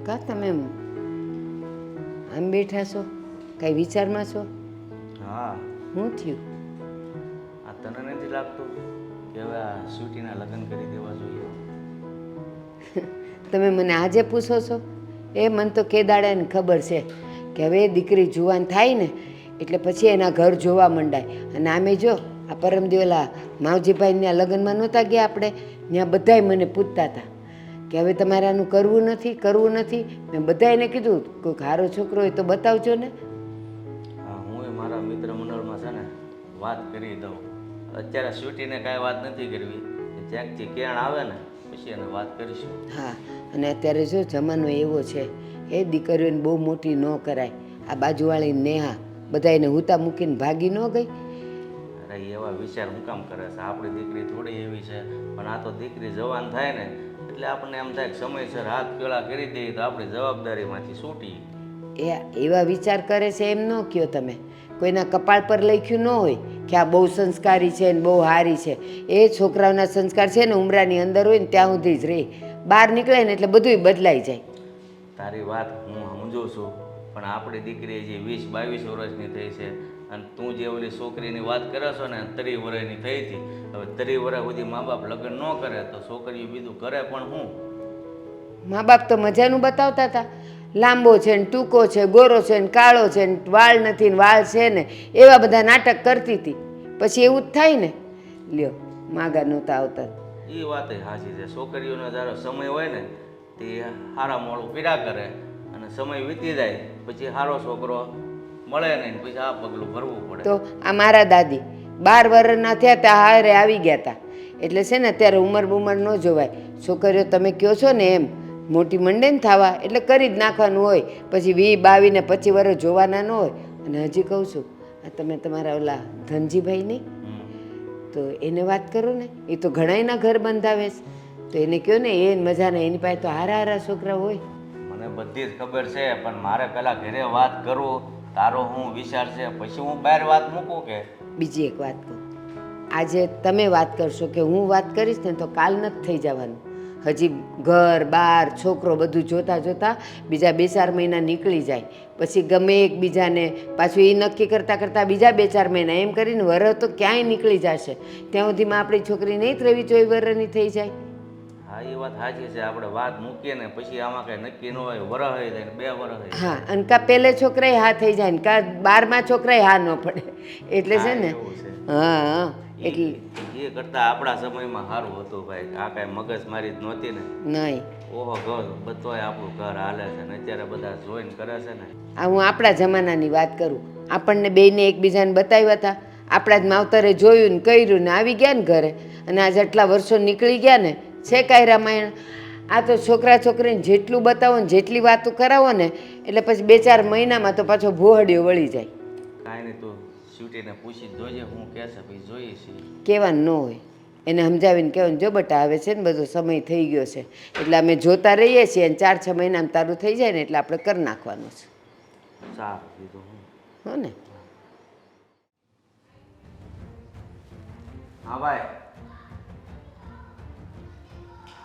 કા તમે આમ બેઠા છો? કઈ વિચારમાં છો? હા, શું થયું? આ તને નથી લાગતું કે હવે આ સ્વીટીના લગ્ન કરી દેવા જોઈએ? તમે મને આજે પૂછો છો? એ મને તો કેદાડાની ખબર છે કે હવે દીકરી જુવાન થાય ને એટલે પછી એના ઘર જોવા માંડાય. અને આમે જો આ પરમદિવલા માવજીભાઈના લગ્નમાં નહોતા ગયા આપણે, ત્યાં બધાય મને પૂછતા હતા કે હવે તમારે આનું કરવું નથી. મેં બધાને કીધું કોઈક સારો છોકરો હોય તો બતાવજો ને. હા, હું એ મારા મિત્ર મંડળમાં છે ને વાત કરી દઉં. અત્યારે સ્વીટીને કાંઈ વાત નથી કરવી, જ્યાંથી કેણ આવે ને પછી એને વાત કરીશું. હા, અને અત્યારે જો જમાનો એવો છે એ દીકરીઓને બહુ મોટી ન કરાય. આ બાજુવાળી નેહા બધાને હુતા મૂકીને ભાગી ન ગઈ. અરે એવા વિચાર હું કામ કરે છે? આપણી દીકરી થોડી એવી છે, પણ આ તો દીકરી જવાન થાય ને એટલે આપણને એમ થાય કે સમયસર હાથ પેલા કરી દઈએ તો આપણી જવાબદારીમાંથી છૂટી. એવા વિચાર કરે છે એમ ન કહો તમે. કોઈના કપાળ પર લખ્યું ન હોય કે આ બહુ સંસ્કારી છે ને બહુ સારી છે. એ છોકરાઓના સંસ્કાર છે ને ઉમરાની અંદર હોય ને ત્યાં સુધી જ રહે. બહાર નીકળે ને એટલે બધુંય બદલાઈ જાય. તારી વાત હું સમજુ છું, પણ આપણી દીકરી જે 20-22 વર્ષની થઈ છે અને તું જે ઓલી છોકરીની વાત કરે છો ને 30 વર્ષની થઈ હતી. હવે 30 વર્ષ સુધી મા બાપ લગ્ન ન કરે તો છોકરીઓ બીજું કરે પણ શું? મા બાપ તો મજાનું બતાવતા હતા. લાંબો છે ને ટૂંકો છે, ગોરો છે ને કાળો છે ને વાળ નથી ને વાળ છે ને, એવા બધા નાટક કરતી હતી. પછી એવું જ થાય ને. લ્યો, માગા નહોતા આવતા. એ વાત સાચી છે. છોકરીઓનો જ્યારે સમય હોય ને તે સારા મોડું પીડા કરે અને સમય વીતી જાય પછી સારો છોકરો મળે નહીં, પછી આ પગલું ભરવું પડે. તો આ મારા દાદી 12 વર્ષના થયા ત્યાં હારે આવી ગયા હતા. એટલે છે ને અત્યારે ઉંમર ન જોવાય. છોકરીઓ તમે કહો છો ને એમ મોટી મંડે ને થવા એટલે કરી જ નાખવાનું હોય. પછી 20, 22 ને 25 વર્ષ જોવાના ન હોય. અને હજી કહું છું, આ તમે તમારા ઓલા ધનજીભાઈ નહીં તો એને વાત કરો ને, એ તો ઘણાયના ઘર બંધાવે છે. તો એને કહો ને એ મજાને એની પાસે તો હારા છોકરા હોય. મને બધી જ ખબર છે, પણ મારે પહેલાં ઘરે વાત કરું તારો શું વિચાર છે પછી હું બહાર વાત મૂકું કે? બીજી એક વાત કહું, આજે તમે વાત કરશો કે હું વાત કરીશ ને તો કાલ નથી થઈ જવાનું. હજી ઘર બાર છોકરો બધું જોતાં જોતાં બીજા 2-4 મહિના નીકળી જાય. પછી ગમે એકબીજાને પાછું એ નક્કી કરતાં બીજા 2-4 મહિના એમ કરીને વરસ તો ક્યાંય નીકળી જશે. ત્યાં સુધીમાં આપણી છોકરી નહીં 23-24 વર્ષની થઈ જાય. હા, એ વાત સાચી છે. આપણે વાત મૂકીએ ને પછી આમાં કંઈ નક્કી ન હોય. વરસ થઈ જાય ને 2 વર્ષ થઈ જાય. હા, અને કાં પહેલે છોકરાએ હા થઈ જાય ને કાં 12મા છોકરાએ હા ન પડે. એટલે છે ને હા એટલે એ કરતાં આપણા સમયમાં સારું હતું ભાઈ. આ કાંઈ મગજ મારી જ નહોતી ને. નહીં. ઓહો ઘર બધોય આપણું ઘર હાલે છે ને અત્યારે બધા જોઈને કરે છે ને. આ હું આપણા જમાનાની વાત કરું. આપણને બેયને એકબીજાને બતાવ્યા હતા. આપણા જ માવતરે જોયું ને કર્યું ને આવી ગયા ને ઘરે. અને આ જેટલા વર્ષો નીકળી ગયા ને છે કાંઈ રામાયણ. આ તો છોકરા છોકરીને જેટલું બતાવો ને જેટલી વાતો કરાવો ને એટલે પછી 2-4 મહિનામાં તો પાછો ભોહડિયો વળી જાય. કાંઈ નહીં, તું સ્વીટીને પૂછી જોઈએ હું કહે છે પછી જોઈએ છીએ. કહેવાનું ન હોય, એને સમજાવીને કહેવાનું જો બટા આવે છે ને બધો સમય થઈ ગયો છે એટલે અમે જોતા રહીએ છીએ અને 4-6 મહિનામાં તારું થઈ જાય ને એટલે આપણે કરી નાખવાનું છે. સારું કીધું હું. હો ને? હા ભાઈ,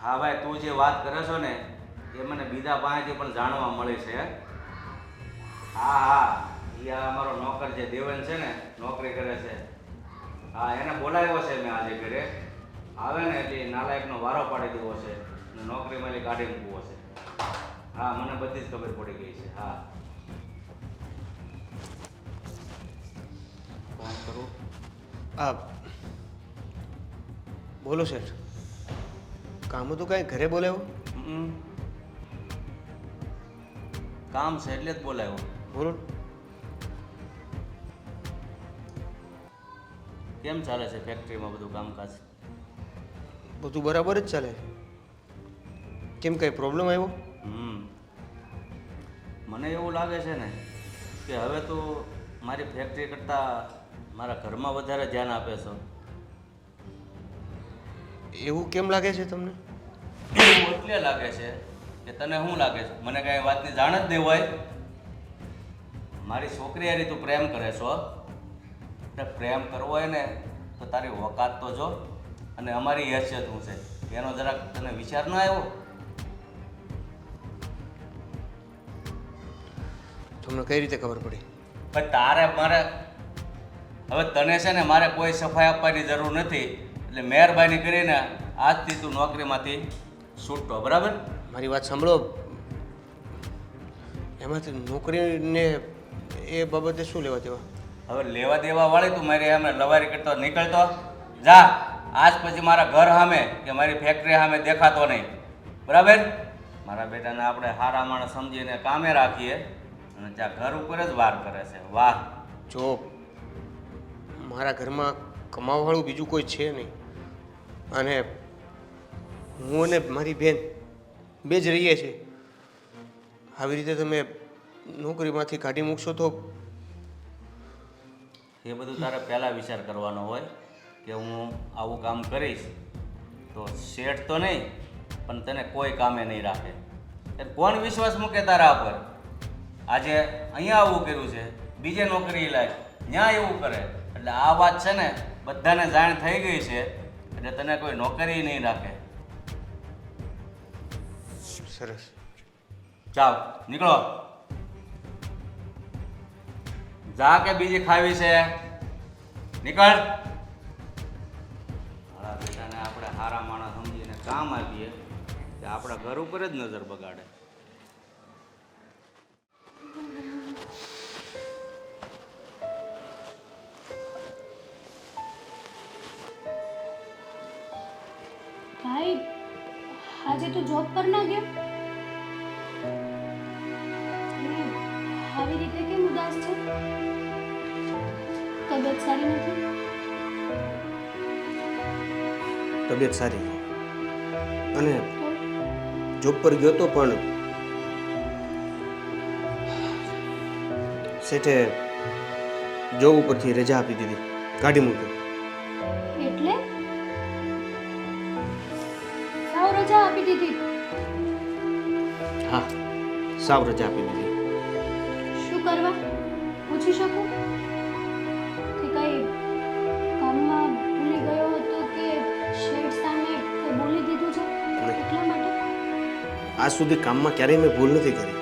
હા ભાઈ, તું જે વાત કરે છો ને એ મને બીજા પાસેથી પણ જાણવા મળે છે. હા હા, એ અમારો નોકર જે દેવન છે ને નોકરી કરે છે. હા, એને બોલાવ્યો છે મેં આજે ઘરે. આવે ને એટલે નાલાયકનો વારો પાડી દેવો છે અને નોકરીમાંથી કાઢી મૂકવો છે. હા, મને બધી જ ખબર પડી ગઈ છે. હા, ફોન કરું. બોલો શેઠ, કામ હતું કાંઈ ઘરે બોલાવ્યો? કામ છે એટલે જ બોલાવ્યો. બોલો. કેમ ચાલે છે ફેક્ટરીમાં બધું કામકાજ? બધું બરાબર જ ચાલે. કેમ કંઈ પ્રોબ્લેમ આવ્યો? મને એવું લાગે છે ને કે હવે તો મારી ફેક્ટરી કરતાં મારા ઘરમાં વધારે ધ્યાન આપે છો. એવું કેમ લાગે છે તમને? એવું એટલે લાગે છે કે તને શું લાગે છે મને કાંઈ વાતની જાણ જ નહીં હોય? મારી છોકરી હારી તું પ્રેમ કરે છો. એટલે પ્રેમ કરવો હોય ને તો તારી વકાત તો જો અને અમારી હેસિયત શું છે એનો જરાક તને વિચાર ન આવ્યો? તમને કઈ રીતે ખબર પડી? પણ તારે મારે હવે તને છે ને મારે કોઈ સફાઈ આપવાની જરૂર નથી, એટલે મહેરબાની કરીને આજથી તું નોકરીમાંથી છૂટતો, બરાબર? મારી વાત સાંભળો. એમાંથી નોકરીને એ બાબતે શું લેવા દેવા? હવે લેવા દેવા વાળી તું મારી સામે લવારી કરતો નીકળતો જા. આજ પછી મારા ઘર સામે કે મારી ફેક્ટરી સામે દેખાતો નહીં, બરાબર? મારા બેટાને આપણે સારા માણસ સમજીને કામે રાખીએ અને ત્યાં ઘર ઉપર જ વાર કરે છે. વાહ! જો મારા ઘરમાં કમાવાવાળું બીજું કોઈ છે નહીં, અને હું અને મારી બેન બે જ રહીએ છીએ. આવી રીતે તમે નોકરીમાંથી કાઢી મૂકશો તો એ બધું તારે પહેલાં વિચાર કરવાનો હોય કે હું આવું કામ કરીશ તો શેઠ તો નહીં પણ તને કોઈ કામે નહીં રાખે. એટલે કોણ વિશ્વાસ મૂકે તારા પર? આજે અહીંયા આવું કર્યું છે, બીજે નોકરી લાય, ત્યાં એવું કરે. એટલે આ વાત છે ને બધાને જાણ થઈ ગઈ છે, એટલે તને કોઈ નોકરી નહીં રાખે. સરસ. ચાલ નીકળો. જા કે બીજી ખાવી છે? નીકળ. મારા બેટાને આપણે સારા માણસ સમજીને કામ આપીએ તે આપણા ઘર ઉપર જ નજર બગાડે. ભાઈ આજે તું જોબ પર ના ગયો? અને આવી રીતે કેમ ઉદાસ છે? તબિયત સારી નથી? તબિયત સારી અને જોબ પર ગયો તો પણ શેઠે જોબ ઉપરથી રજા આપી દીધી, કાઢી મૂક્યો. એટલે સાવ રજા આપી દીધી? હા, સાવ રજા આપી દીધી. શું કરવા પૂછી શકું? કે કઈ કામમાં ભૂલી ગયો હતો કે શેઠ સામે કંઈ બોલી દીધું છે એટલા માટે? આજ સુધી કામમાં ક્યારેય મેં ભૂલ નથી કરી,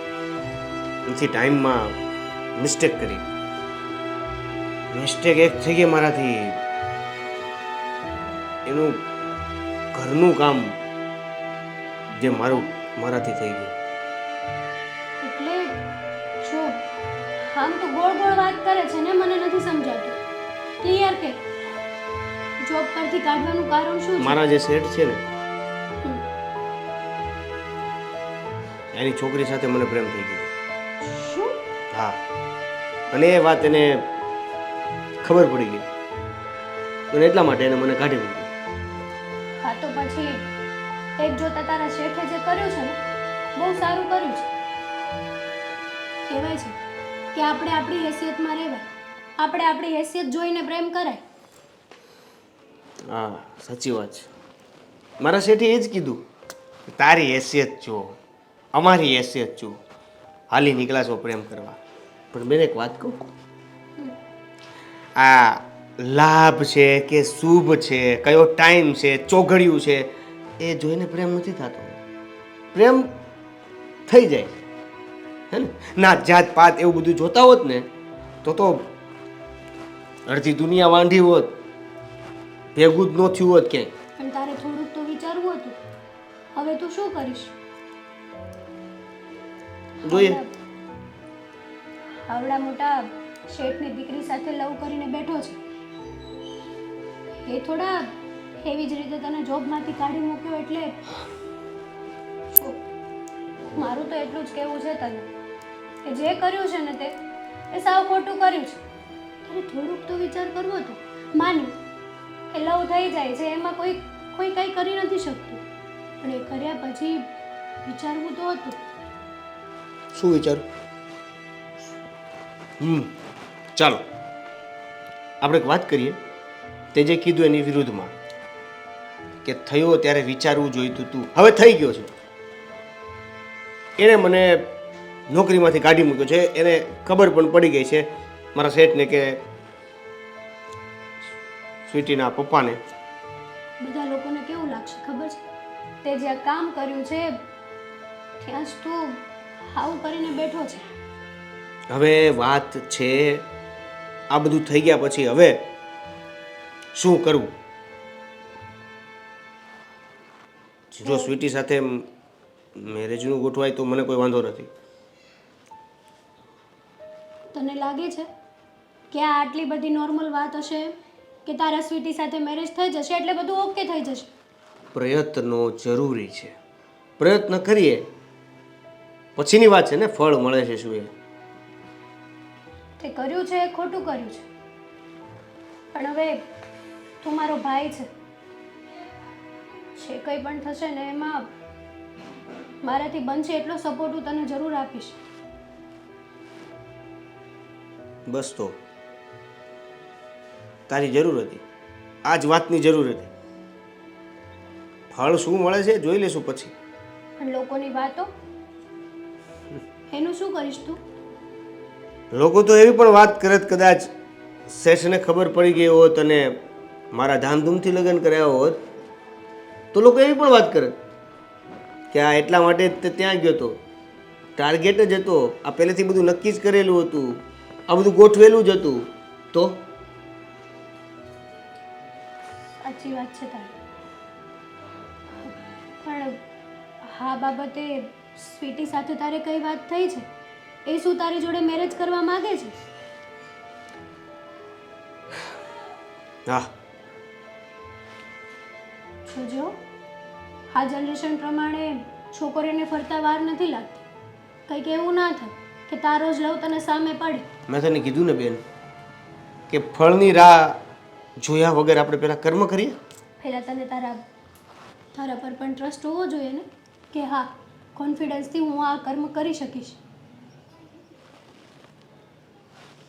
નથી ટાઈમમાં મિસ્ટેક કરી. મિસ્ટેક એક થઈ ગઈ મારાથી, એનું ઘરનું કામ જે મારાથી થઈ ગયું. એટલે જો આમ તો ગોળ ગોળ વાત કરે છે ને, મને નથી સમજાતું. ક્લિયર કે જોબ પરથી કાઢવાનું કારણ શું છે? મારા જે શેઠ છે ને એની છોકરી સાથે મને પ્રેમ થઈ ગયો. શું? હા, અને એ વાત એને ખબર પડી ગઈ અને એટલા માટે એને મને કાઢી મૂકી. હા તો પછી એક જોતા તારા શેઠે જે કર્યું છે ને બહુ સારું કર્યું છે. કહેવાય છે કે આપણે આપણી હેસિયતમાં રહેવાય, આપણે આપણી હેસિયત જોઈને પ્રેમ કરાય. હા, સાચી વાત છે. મારા શેઠે એ જ કીધું, તારી હેસિયત જો, અમારી હેસિયત જો, હાલી નીકળ્યા છો પ્રેમ કરવા. પણ બેન એક વાત કહું, આ લાભ છે કે શુભ છે, કયો ટાઈમ છે, ચોઘડિયું છે, એ જોઈને પ્રેમ નથી થતો. પ્રેમ થઈ જાય હે ને. ના જાત પાત એવું બધું જોતા હોત ને તો અડધી દુનિયા વાંઢી હોત, ભેગું જ ન થયું હોત ક્યાંય. પણ તારે થોડુંક તો વિચારવું હતું. હવે તું શું કરીશ? જોઈએ. આવડા મોટા શેઠની દીકરી સાથે લવ કરીને બેઠો છે, એ થોડા એવી જ રીતે તને જોબમાંથી કાઢી મૂક્યો. એટલે જો, મારું તો એટલું જ કહેવું છે તને કે જે કર્યું છે ને તે એ સાવ ખોટું કર્યું છે. તારે થોડુંક તો વિચાર કરવો હતો. માન્યું કે લવ થઈ જાય છે, એમાં કોઈ કંઈ કરી નથી શકતું, પણ એ કર્યા પછી વિચારવું તો હતું. શું વિચારું? ચાલો આપણે એક વાત કરીએ. તે જે કીધું એની વિરુદ્ધમાં કે થયો ત્યારે વિચારવું જોઈતું તું, હવે થઈ ગયો છે. એણે મને નોકરીમાંથી કાઢી મૂક્યો છે, એને ખબર પણ પડી ગઈ છે મારા શેઠને કે સ્વીટીના પપ્પાને. બધા લોકોને કેવું લાગશે ખબર છે? તે જ્યાં કામ કર્યું છે ત્યાં જ તું આવું કરીને બેઠો છે. હવે વાત છે આ બધું થઈ ગયા પછી હવે શું કરવું? જો સ્વીટી સાથે મેરેજનું ગોઠવાય તો મને કોઈ વાંધો નથી. તને લાગે છે કે આ આટલી બધી નોર્મલ વાત હશે કે તારા સ્વીટી સાથે મેરેજ થઈ જશે એટલે બધું ઓકે થઈ જશે? પ્રયત્નો જરૂરી છે. પ્રયત્ન કરીએ પછીની વાત છે ને, ફળ મળે છે શું એ. તે કર્યું છે એ ખોટું કર્યું છે, પણ હવે તું મારો ભાઈ છે. જે કંઈ પણ થશે ને એમાં મારાથી બનશે એટલો સપોર્ટ હું તને જરૂર આપીશ. બસ તો તારી જરૂર હતી, આ જ વાતની જરૂર હતી. ફળ શું મળે છે જોઈ લેશું પછી. પણ લોકોની વાતો એનું શું કરીશ તું? લોકો તો એવી પણ વાત કરે કદાચ શેઠને ખબર પડી ગઈ હોત અને મારા ધામધૂમથી લગ્ન કર્યા હોત તો લોકો એવી પણ વાત કરે કે આ એટલા માટે જ તે ત્યાં ગયો હતો, ટાર્ગેટ જ હતો, આ પહેલેથી બધું નક્કી જ કરેલું હતું, આ બધું ગોઠવેલું જ હતું. તો સાચી વાત છે તારી, પણ હા બાબતે સ્વીટી સાથે તારે કઈ વાત થઈ છે? એ શું તારી જોડે મેરેજ કરવા માંગે છે? હા, જોજો આ જનરેશન પ્રમાણે છોકરીઓને ફરતા વાર નથી લાગતી. કંઈક એવું ના થાય કે તારો જ લવ તને સામે પડે. મેં તને કીધું ને બેન કે ફળની રાહ જોયા વગર આપણે પહેલાં કર્મ કરીએ. પહેલાં તને તારા પર પણ ટ્રસ્ટ હોવો જોઈએ ને કે હા, કોન્ફિડન્સથી હું આ કર્મ કરી શકીશ.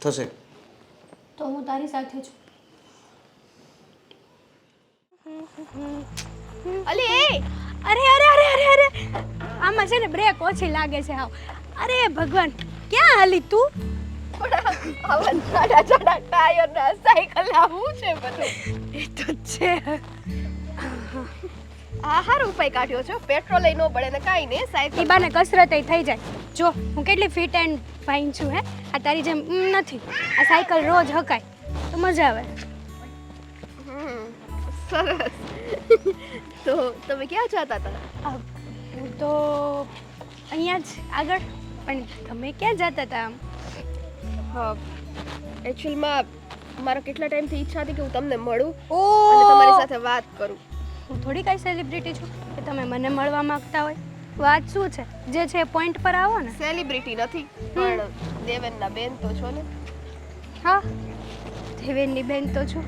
થશે તો હું તારી સાથે છું. અલી એ અરે અરે અરે અરે અરે આમાં છે ને બ્રેક ઓછી લાગે છે. હાવ અરે ભગવાન ક્યાં હાલી તું? આવા જાડા જાડા ટાયર ના સાયકલ આવું છે બધું. એ તો છે. આ હારો ઉપાય કાઢ્યો છો, પેટ્રોલ લઈ ન પડે ને કાઈ ને સાયકલ. ઈ બાને કસરત થઈ જાય. જો હું કેટલી ફિટ એન્ડ ફાઇન છું. હે આ તારી જેમ નથી. આ સાયકલ રોજ હકાય તો મજા આવે. સરસ. તો તમે ક્યાં જતા હતા? હું તો અહીંયા જ આગળ. પણ તમે ક્યાં જતા હતા આમ? હા, એકચ્યુઅલમાં મારો કેટલા ટાઈમથી ઈચ્છા હતી કે હું તમને મળું ઓ અને તમારી સાથે વાત કરું. હું થોડી કઈ સેલિબ્રિટી છું કે તમે મને મળવા માંગતા હોય. વાત શું છે? જે છે પોઈન્ટ પર આવો ને. સેલિબ્રિટી નથી પણ દેવેનના બેન તો છો ને. હા, દેવેનની બેન તો છું.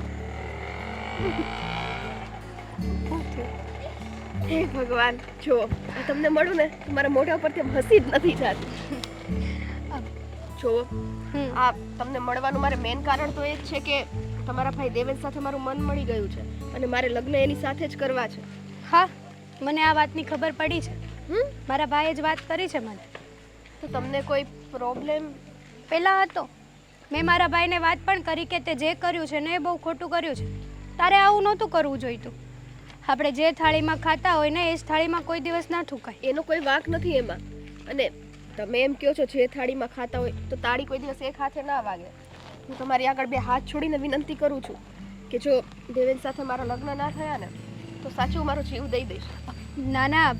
હે ભગવાન, જો આ તમને મળું ને તો મારા મોઢા ઉપરથી હસી જ નથી જાતી. જો આ તમને મળવાનું મારે મેઇન કારણ તો એ જ છે કે તમારા ભાઈ દેવેન સાથે મારું મન મળી ગયું છે અને મારે લગ્ન એની સાથે જ કરવા છે. હા, મને આ વાતની ખબર પડી છે. મારા ભાઈએ જ વાત કરી છે મને. તો તમને કોઈ પ્રોબ્લેમ? પહેલાં હતો. મેં મારા ભાઈને વાત પણ કરી કે તે જે કર્યું છે ને એ બહુ ખોટું કર્યું છે. તારે આવું નહોતું કરવું જોઈતું. આપણે જે થાળીમાં ખાતા હોય ને એ જ થાળીમાં કોઈ દિવસ ના થૂકાય. એનો કોઈ વાંક નથી એમાં. અને તમે એમ કહો છો જે થાળીમાં ખાતા હોય તો તાળી કોઈ દિવસ એક હાથે ના વાગે. હું તમારી આગળ બે હાથ છોડીને વિનંતી કરું છું કે જો દેવેન સાથે મારા લગ્ન ના થયા ને તો સાચું મારો જીવ દઈ દઈશ. ના ના,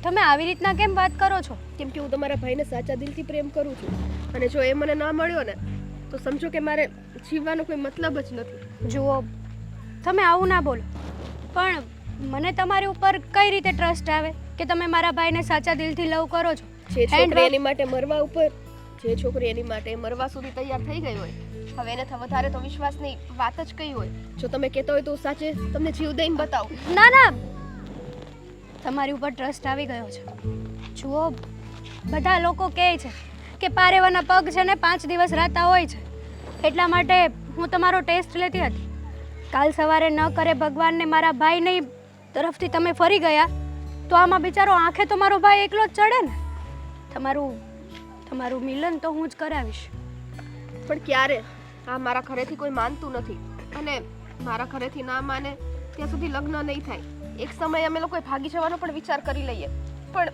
તમે આવી રીતના કેમ વાત કરો છો? કેમ કે હું તમારા ભાઈને સાચા દિલથી પ્રેમ કરું છું અને જો એ મને ના મળ્યો ને તો સમજો કે મારે જીવવાનો કોઈ મતલબ જ નથી. જુઓ, તમે આવું ના બોલો. પણ મને તમારી ઉપર કઈ રીતે ટ્રસ્ટ આવે કે તમે મારા ભાઈને સાચા દિલથી લવ કરો છો? જે છોકરી એની માટે મરવા ઉપર, જે છોકરી એની માટે મરવા સુધી તૈયાર થઈ ગઈ હોય, હવે એને વધારે તો વિશ્વાસની વાત જ કઈ હોય. જો તમે કહેતા હોય તો સાચે તમને જીવ દઈને બતાવું. ના ના, તમારી ઉપર ટ્રસ્ટ આવી ગયો છે. જુઓ, બધા લોકો કહે છે કે પારેવાના પગ છે ને 5 દિવસ રાતા હોય છે. એટલા માટે હું તમારો ટેસ્ટ લેતી હતી. કાલ સવારે ન કરે ભગવાનને મારા ભાઈની તરફથી તમે ફરી ગયા તો આમાં બિચારો આંખે તો મારો ભાઈ એકલો જ ચડે ને. તમારું મિલન તો હું જ કરાવીશ. પણ ક્યારે? આ મારા ઘરેથી કોઈ માનતું નથી અને મારા ઘરેથી ના માને ત્યાં સુધી લગ્ન નહીં થાય. એક સમયે અમે લોકોએ ભાગી જવાનો પણ વિચાર કરી લઈએ પણ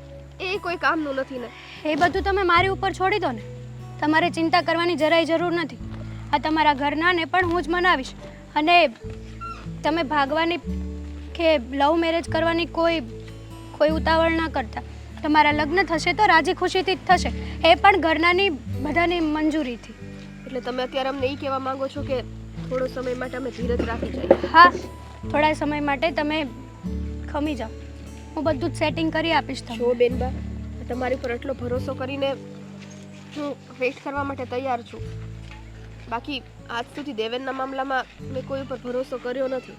એ કોઈ કામનું નથી ને. એ બધું તમે મારી ઉપર છોડી દો ને. તમારે ચિંતા કરવાની જરાય જરૂર નથી. આ તમારા ઘરનાને પણ હું જ મનાવીશ. અને તમે ભાગવાની કે લવ મેરેજ કરવાની કોઈ ઉતાવળ ના કરતા. તમારા લગ્ન થશે તો રાજી ખુશીથી જ થશે, એ પણ ઘરનાની બધાની મંજૂરીથી. એટલે તમે અત્યારે અમને એ કહેવા માંગો છો કે થોડો સમય માટે અમે ધીરજ રાખી જઈએ? હા, થોડા સમય માટે તમે ખમી જાઓ. હું બધું જ સેટિંગ કરી આપીશ તમને. જો બેનબા, તમારી પર આટલો ભરોસો કરીને હું વેઇટ કરવા માટે તૈયાર છું. બાકી આજ સુધી દેવેનના મામલામાં મેં કોઈ ઉપર ભરોસો કર્યો નથી.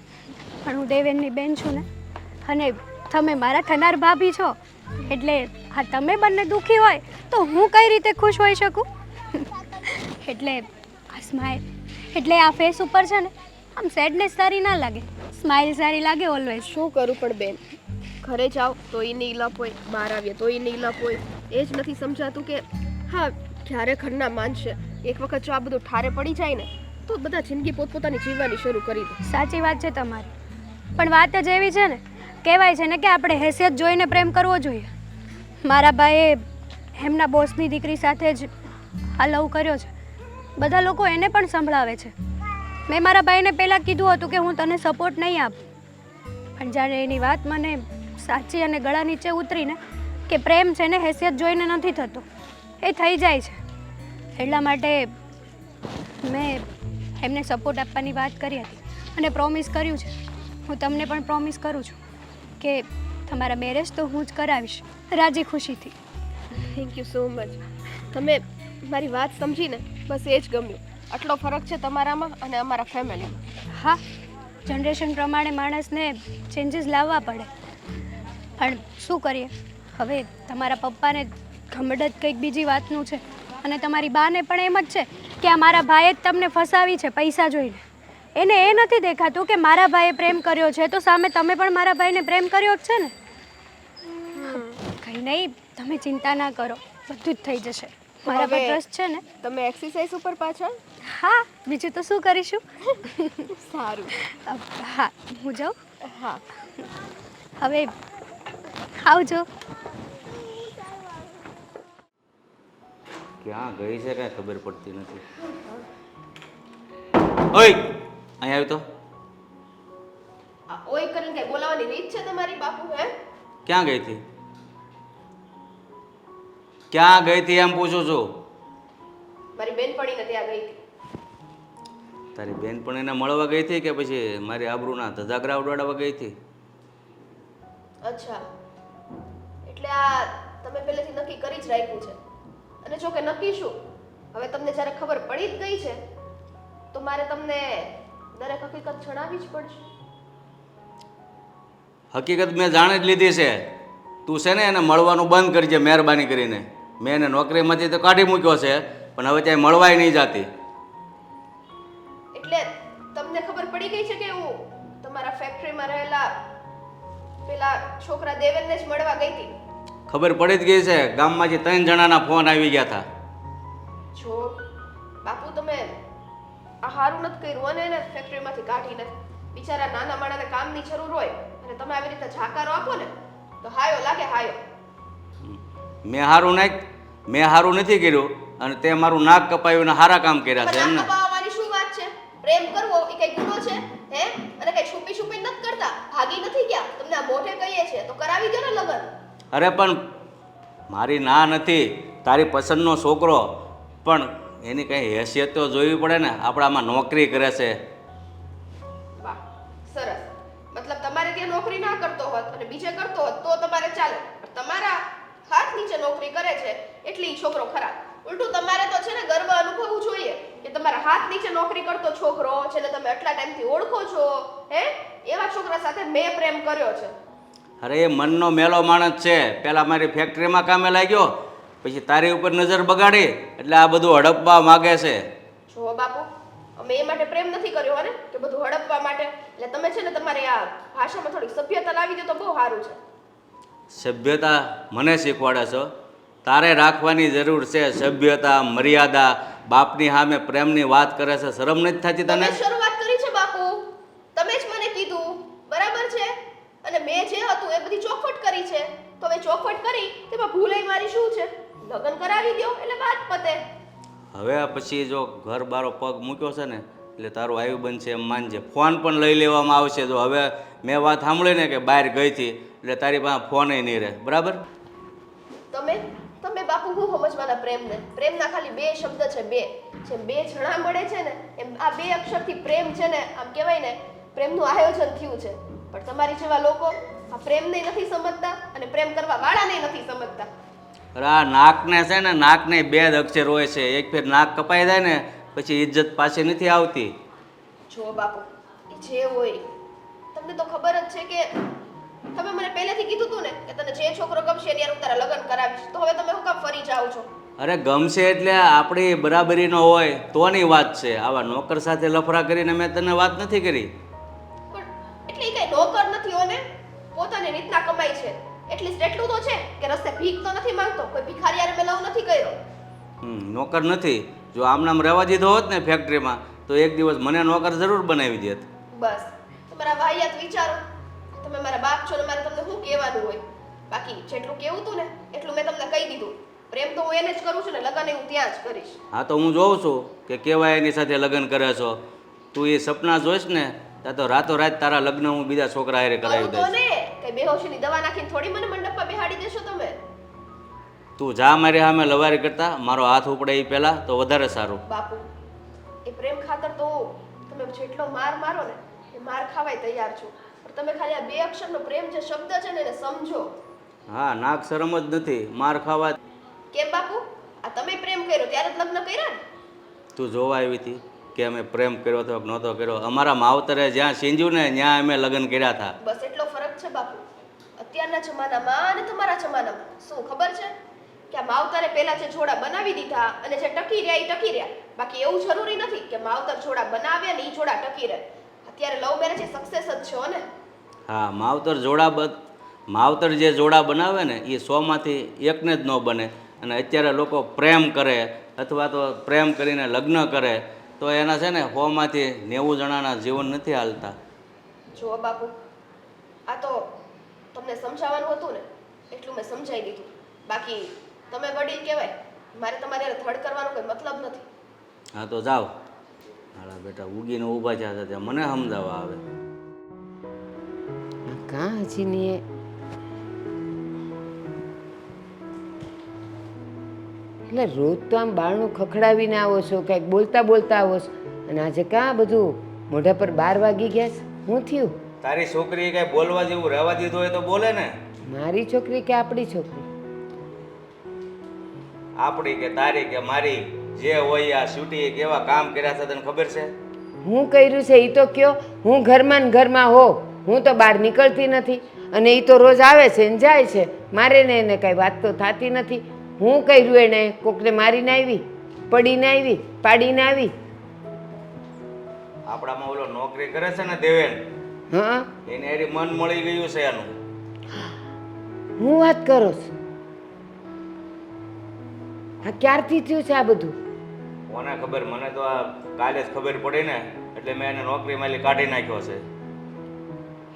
પણ હું દેવેનની બેન છું ને, અને તમે મારા થનાર ભાભી છો, એટલે હા તમે બંને દુઃખી હોય તો હું કઈ રીતે ખુશ હોઈ શકું? એટલે આ સ્માઇલ, એટલે આ ફેસ ઉપર છે ને આમ સેડનેસ સારી ના લાગે, સ્માઇલ સારી લાગે ઓલવેઝ. શું કરું પણ બેન, ઘરે જાઓ તો એ નીલપ હોય, બહાર આવીએ તો એ નીલપ હોય. એ જ નથી સમજાતું કે હા ક્યારે ઘરના માનશે. એક વખત જો આ બધું ઠારે પડી જાય ને તો બધા જિંદગી પોતપોતાની જીવવાની શરૂ કરી દે. સાચી વાત છે તમારી, પણ વાત જ એવી છે ને, કહેવાય છે ને કે આપણે હેસિયત જોઈને પ્રેમ કરવો જોઈએ. મારા ભાઈએ એમના બોસની દીકરી સાથે જ આ લવ કર્યો છે. બધા લોકો એને પણ સંભળાવે છે. મેં મારા ભાઈને પહેલાં કીધું હતું કે હું તને સપોર્ટ નહીં આપું, પણ જ્યારે એની વાત મને સાચી અને ગળા નીચે ઉતરીને કે પ્રેમ છે ને હેસિયત જોઈને નથી થતો, એ થઈ જાય છે. એટલા માટે મેં એમને સપોર્ટ આપવાની વાત કરી હતી અને પ્રોમિસ કર્યું છે. હું તમને પણ પ્રોમિસ કરું છું કે તમારા મેરેજ તો હું જ કરાવીશ રાજી ખુશીથી. Thank you so much. તમે મારી વાત સમજીને બસ એ જ ગમ્યું. આટલો ફરક છે તમારામાં અને અમારા ફેમિલીમાં. હા, જનરેશન પ્રમાણે માણસને ચેન્જીસ લાવવા પડે, પણ શું કરીએ હવે. તમારા પપ્પાને ઘમંડ જ કંઈક બીજી વાતનું છે, અને તમારી બાને પણ એમ જ છે કે આ મારા ભાઈએ જ તમને ફસાવી છે પૈસા જોઈને. એને એ નથી દેખાતું કે મારા ભાઈએ પ્રેમ કર્યો છે તો સામે તમે પણ મારા ભાઈને પ્રેમ કર્યો જ છે ને. કંઈ નહીં, તમે ચિંતા ના કરો, બધું જ થઈ જશે. મારા પર ટ્રસ્ટ છે ને. તમે એક્સરસાઇઝ ઉપર પાછા? હા, બીજું તો શું કરીશું. સારું. હા, હું જાઉં. હા, હવે આવજો. ક્યાં ગઈ છે કાંઈ ખબર પડતી નથી. ઓય અહીંયા આવ્યો તો. આ ઓય કરીને કઈ બોલાવવાની રીત છે તમારી બાપુ? હે, ક્યાં ગઈ હતી? ક્યાં ગઈ હતી એમ પૂછું છું. મારી બેનપણીને ત્યાં ગઈ હતી. તારી બેનપણીને મળવા ગઈ હતી કે પછી મારી આબરૂના ધજાગરા ઉડાડવા ગઈ હતી? અચ્છા, એટલે આ તમે પહેલેથી નક્કી કરી જ રાખ્યું છે. અને જો કે નક્કી શું, હવે તમને જ્યારે ખબર પડી જ ગઈ છે તો મારે તમને દરેક હકીકત જણાવવી જ પડશે. હકીકત મેં જાણી જ લીધી છે. તું છે ને એને મળવાનું બંધ કરજે મહેરબાની કરીને. મેં એને નોકરીમાંથી તો કાઢી મૂક્યો છે, પણ હવે ત્યાં મળવાય નહીં જાતી. એટલે તમને ખબર પડી ગઈ છે કે હું તમારા ફેક્ટરીમાં રહેલા પેલા છોકરા દેવેનને જ મળવા ગઈ હતી? ખબર પડી જ ગઈ છે. ગામમાંથી 3 જણાના ફોન આવી ગયા હતા. જો બાપુ, તમે આ હારું નથી કર્યું અને એને ફેક્ટરીમાંથી કાઢી નથી. બિચારા નાના માણસને કામની જરૂર હોય અને તમે આવી રીતે જાકારો આપો ને તો હાયો લાગે, હાયો. મેં હારું નથી કર્યું અને તે મારું નાક કપાયું અને હારા કામ કર્યા છે પણ એમને. નાક કપાવવાની શું વાત છે? પ્રેમ કરવો એ કઈ ગુનો છે? હે, અને કઈ છુપી છુપી નથી કરતા, ભાગી નથી ગયા. તમને આ મોઢે કહીએ છે તો કરાવી દો ને લગન. અરે પણ મારી ના નથી, તારી પસંદનો છોકરો, પણ એની કંઈ હેસિયત તો જોવી પડે ને. આપણામાં નોકરી કરે છે. વાહ, સરસ. મતલબ તમારે ત્યાં નોકરી ના કરતો હોત અને બીજે કરતો હોત તો તમારે ચાલે, પણ તમારા હાથ નીચે નોકરી કરે છે એટલે ઈ છોકરો ખરાબ. ઉલટું તમારે તો છે ને ગર્વ અનુભવવું જોઈએ કે તમારા હાથ નીચે નોકરી કરતો છોકરો જેને તમે આટલા ટાઈમથી ઓળખો છો, હે, એવા છોકરા સાથે મેં પ્રેમ કર્યો છે. અરે એ મનનો મેલો માણસ છે. પહેલાં મારી ફેક્ટરીમાં કામે લાગ્યો, પછી તારી ઉપર નજર બગાડી એટલે આ બધું હડપવા માગે છે. જો બાપુ, અમે એ માટે પ્રેમ નથી કર્યો ને કે બધું હડપવા માટે. એટલે તમે છે ને તમારી આ ભાષામાં થોડી સભ્યતા લાવી દો તો બહુ સારું છે. સભ્યતા મને શીખવાડે છો? તારે રાખવાની જરૂર છે સભ્યતા, મર્યાદા. બાપની સામે પ્રેમની વાત કરે છે, શરમ નથી થતી તને? તમે શરૂઆત કરી છે બાપુ, તમે જ મને કીધું, બરાબર છે? અને મેં જે હતું એ બધી ચોખવટ કરી છે. તો હવે ચોખવટ કરી તેમાં ભૂલે મારી શું છે? લગ્ન કરાવી દો એટલે વાત પતે. હવે પછી જો ઘર બારો પગ મૂક્યો છે ને એટલે તારું આવ્યું બનશે એમ માનજે. ફોન પણ લઈ લેવામાં આવશે. જો હવે મેં વાત સાંભળી ને કે બહાર ગઈ હતી એટલે તારી પાસે ફોને નહીં રહે. બરાબર? તમે તમે બાપુ હું સમજવાના પ્રેમને? પ્રેમના ખાલી બે શબ્દ છે, બે. જેમ બે જણા મળે છે ને એમ આ બે અક્ષરથી પ્રેમ છે ને આમ કહેવાય ને પ્રેમનું આયોજન થયું છે. પણ તમારી જેવા લોકો આ પ્રેમને નથી સમજતા અને પ્રેમ કરવા વાળાને નથી સમજતા. અરે આ નાકને છે ને નાકને બે જ અક્ષર હોય છે. એક ફેર નાક કપાઈ જાય ને પછી ઇજ્જત પાછી નથી આવતી. જો બાપુ એ જે હોય તમને તો ખબર જ છે કે તમે મને પહેલેથી કીધું હતું ને કે તને જે છોકરો ગમશે એની હારે હું તારા લગ્ન કરાવીશ. તો હવે તમે શું કામ ફરી જાઓ છો? અરે ગમશે એટલે આપણી બરાબરીનો હોય તોની વાત છે. આવા નોકર સાથે લફરા કરીને મેં તને વાત નથી કરી. પણ એટલે કઈ નોકર નથી હોને, પોતાની રીતના કમાય છે. એટલીસ્ટ એટલું તો છે કે રસ્તે ભીખ તો નથી માંગતો. કોઈ ભિખારી હારે મેં લવ નથી કર્યો. નોકર નથી. જો આમનામ રહેવા દીધો હોત ને ફેક્ટરીમાં તો એક દિવસ મને નોકર જરૂર બનાવી દેત. બસ તમારા વાહિયાત વિચારો. તમે મારા બાપ છો ને મારે તમને શું કહેવાનું હોય? બાકી જેટલું કહેવું હતું ને એટલું મેં તમને કહી દીધું. પ્રેમ તો હું એને જ કરું છું ને લગ્ન હું ત્યાં જ કરીશ. હા તો હું જોઉં છું કે કેવાય એની સાથે લગ્ન કરે છો. તું એ સપના જોઈશ ને ત્યાં તો રાતોરાત તારા લગ્ન હું બીજા છોકરા હારે કરાવી કહું તો દઈશ. ને કઈ બેહોશીની દવા નાખીને થોડી મને મંડપમાં બેહાડી દેશો તમે. તું જા મારી સામે લવારી કરતા મારો હાથ ઉપડે એ પહેલાં તો વધારે સારું. બાપુ એ પ્રેમ ખાતર તો તમે જેટલો માર મારો ને એ માર ખાવાય તૈયાર છું. પણ તમે ખાલી આ બે અક્ષરનો પ્રેમ જે શબ્દ છે ને એને સમજો. હા નાક શરમ જ નથી માર ખાવા. કેમ બાપુ? આ તમે પ્રેમ કર્યો ત્યારે જ લગ્ન કર્યા ને? તું જોવા આવી હતી કે અમે પ્રેમ કર્યો હતો કે નહોતો કર્યો? અમારા માવતરે જ્યાં સીંજ્યું ને ત્યાં અમે લગ્ન કર્યા હતા. બસ એટલો ફરક છે બાપુ અત્યારના જમાનામાં અને તમારા જમાનામાં. શું ખબર છે કે આ માવતરે પહેલા જે જોડા બનાવી દીધા અને જે ટકી રહ્યા એ ટકી રહ્યા. બાકી એવું જરૂરી નથી કે માવતર જોડા બનાવે ને એ જોડા ટકી રહે. અત્યારે લવ મેરેજ એ સક્સેસ જ છે ને. હા માવતર જે જોડા બનાવે ને એ 100માંથી એકને જ ન બને. અને અત્યારે લોકો પ્રેમ કરે અથવા તો પ્રેમ કરીને લગ્ન કરે તો એના છે ને 100માંથી 90 જણાના જીવન નથી હાલતા. જો બાપુ આ તો તમને સમજાવવાનું હતું ને એટલું મેં સમજાવી દીધું. બાકી તમે વડીલ કહેવાય, મારે તમારે ધડ કરવાનો કોઈ મતલબ નથી. હા તો જાઓ. હાલા બેટા ઉગીને ઊભા થયા ત્યાં મને સમજાવવા આવે. કાં હજી નહીં એટલે રોજ તો આમ બારણું ખખડાવીને આવો છો, કંઈક બોલતા બોલતા આવો છો, અને આજે કાં બધું મોઢા પર 12 વાગી ગયા છે? શું થયું? તારી છોકરી કઈ બોલવા જેવું રહેવા દીધું હોય તો બોલે ને. મારી છોકરી કે આપણી છોકરી? આપણી કે તારી કે મારી જે હોય આ સ્યુટી કેવા કામ કર્યા છે તને ખબર છે? હું કર્યું છે એ તો કયો. હું ઘરમાં ને ઘરમાં હો, હું તો બહાર નીકળતી નથી અને એ તો રોજ આવે છે ને જાય છે. મારે ને એને કાંઈ વાત તો થતી નથી. હું કર્યું એને? કોકને મારીને આવી, પડીને આવી, પાડીને આવી? આપણામાં ઓલો નોકરી કરે છે ને દેવેન, હા એને એરી મન મળી ગયું છે એનું. હું વાત કરો છો? આ ક્યારથી થયું છે આ બધું? કોને ખબર? મને તો આ કાલે જ ખબર પડી ને એટલે મેં એને નોકરીમાંથી કાઢી નાખ્યો છે.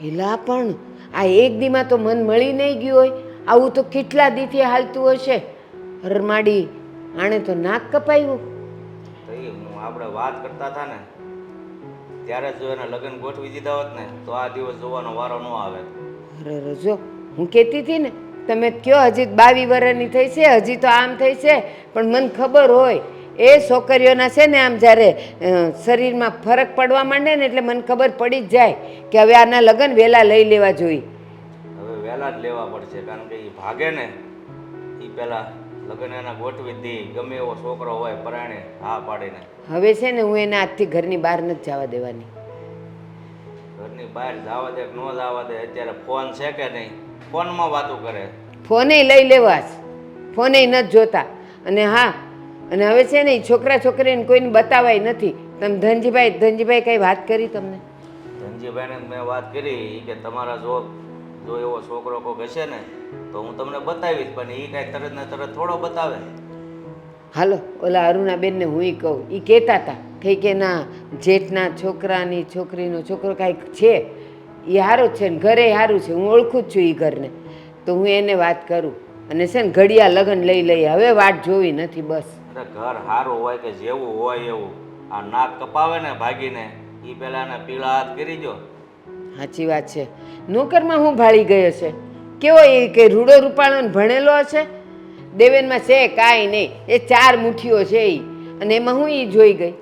એલા પણ આ એક દીમાં તો મન મળી નહીં ગયું હોય. આવું તો કેટલા દીથી હાલતું હશે. રમાડી આણે તો નાક કપાયું. તો એ હું આપણે વાત કરતા હતા ને ત્યારે જો એના લગ્ન ગોઠવી દીધા હોત ને તો આ દિવસ જોવાનો વારો ન આવે. અરે રજો, હું કહેતી હતી ને તમે કયો હજી 22 વર્ષની થઈ છે, હજી તો આમ થઈ છે. પણ મને ખબર હોય એ છોકરીઓના છે ને આમ જ્યારે શરીરમાં ફરક પડવા માંડે ને એટલે મને ખબર પડી જ જાય કે હવે આના લગ્ન વહેલા લઈ લેવા જોઈએ. હવે વહેલા જ લેવા પડશે કારણ કે એ ભાગે ને એ પહેલા લગ્ન એના ગોઠવી દી. ગમે એવો છોકરો હોય પરાણે હા પાડીને. હવે છે ને હું એને આજથી ઘરની બહાર નથી જવા દેવાની. ઘરની બહાર જવા દે કે ન જવા દે, અત્યારે ફોન છે કે નહીં? ફોનમાં વાતો કરે. ફોને લઈ લેવા છે, ફોને નથી જોતા. અને હા, અને હવે છે ને છોકરા છોકરીને કોઈને બતાવાય નથી. તમે ધનજીભાઈ કઈ વાત કરી તમને? ધનજીભાઈને મેં વાત કરી કે તમારા જો એવો છોકરો કોઈક હશે ને તો હું તમને બતાવીશ, પણ એ કાંઈ તરત ને તરત થોડો બતાવે. હાલો ઓલા અરુણાબેનને હું કહું. એ કહેતા હતા કે ના જેઠના છોકરાની છોકરીનો છોકરો કાંઈક છે, એ સારું જ છે ને ઘરે સારું છે, હું ઓળખું જ છું એ ઘરને. તો હું એને વાત કરું અને છે ને ઘડિયા લગ્ન લઈ લઈએ. હવે વાટ જોવી નથી બસ. નકર ઘર સારું હોય કે જેવું હોય એવું આ નાક કપાવે ને ભાગીને એ પહેલાં એને પીળા હાથ કરી દો. સાચી વાત છે. નોકરમાં હું ભાળી ગયો છે? કેવો એ કે રૂડો રૂપાળો ને ભણેલો હશે? દેવેનમાં છે કાંઈ નહીં, એ 4 મુઠ્ઠીઓ છે એ, અને એમાં હું એ જોઈ ગઈ.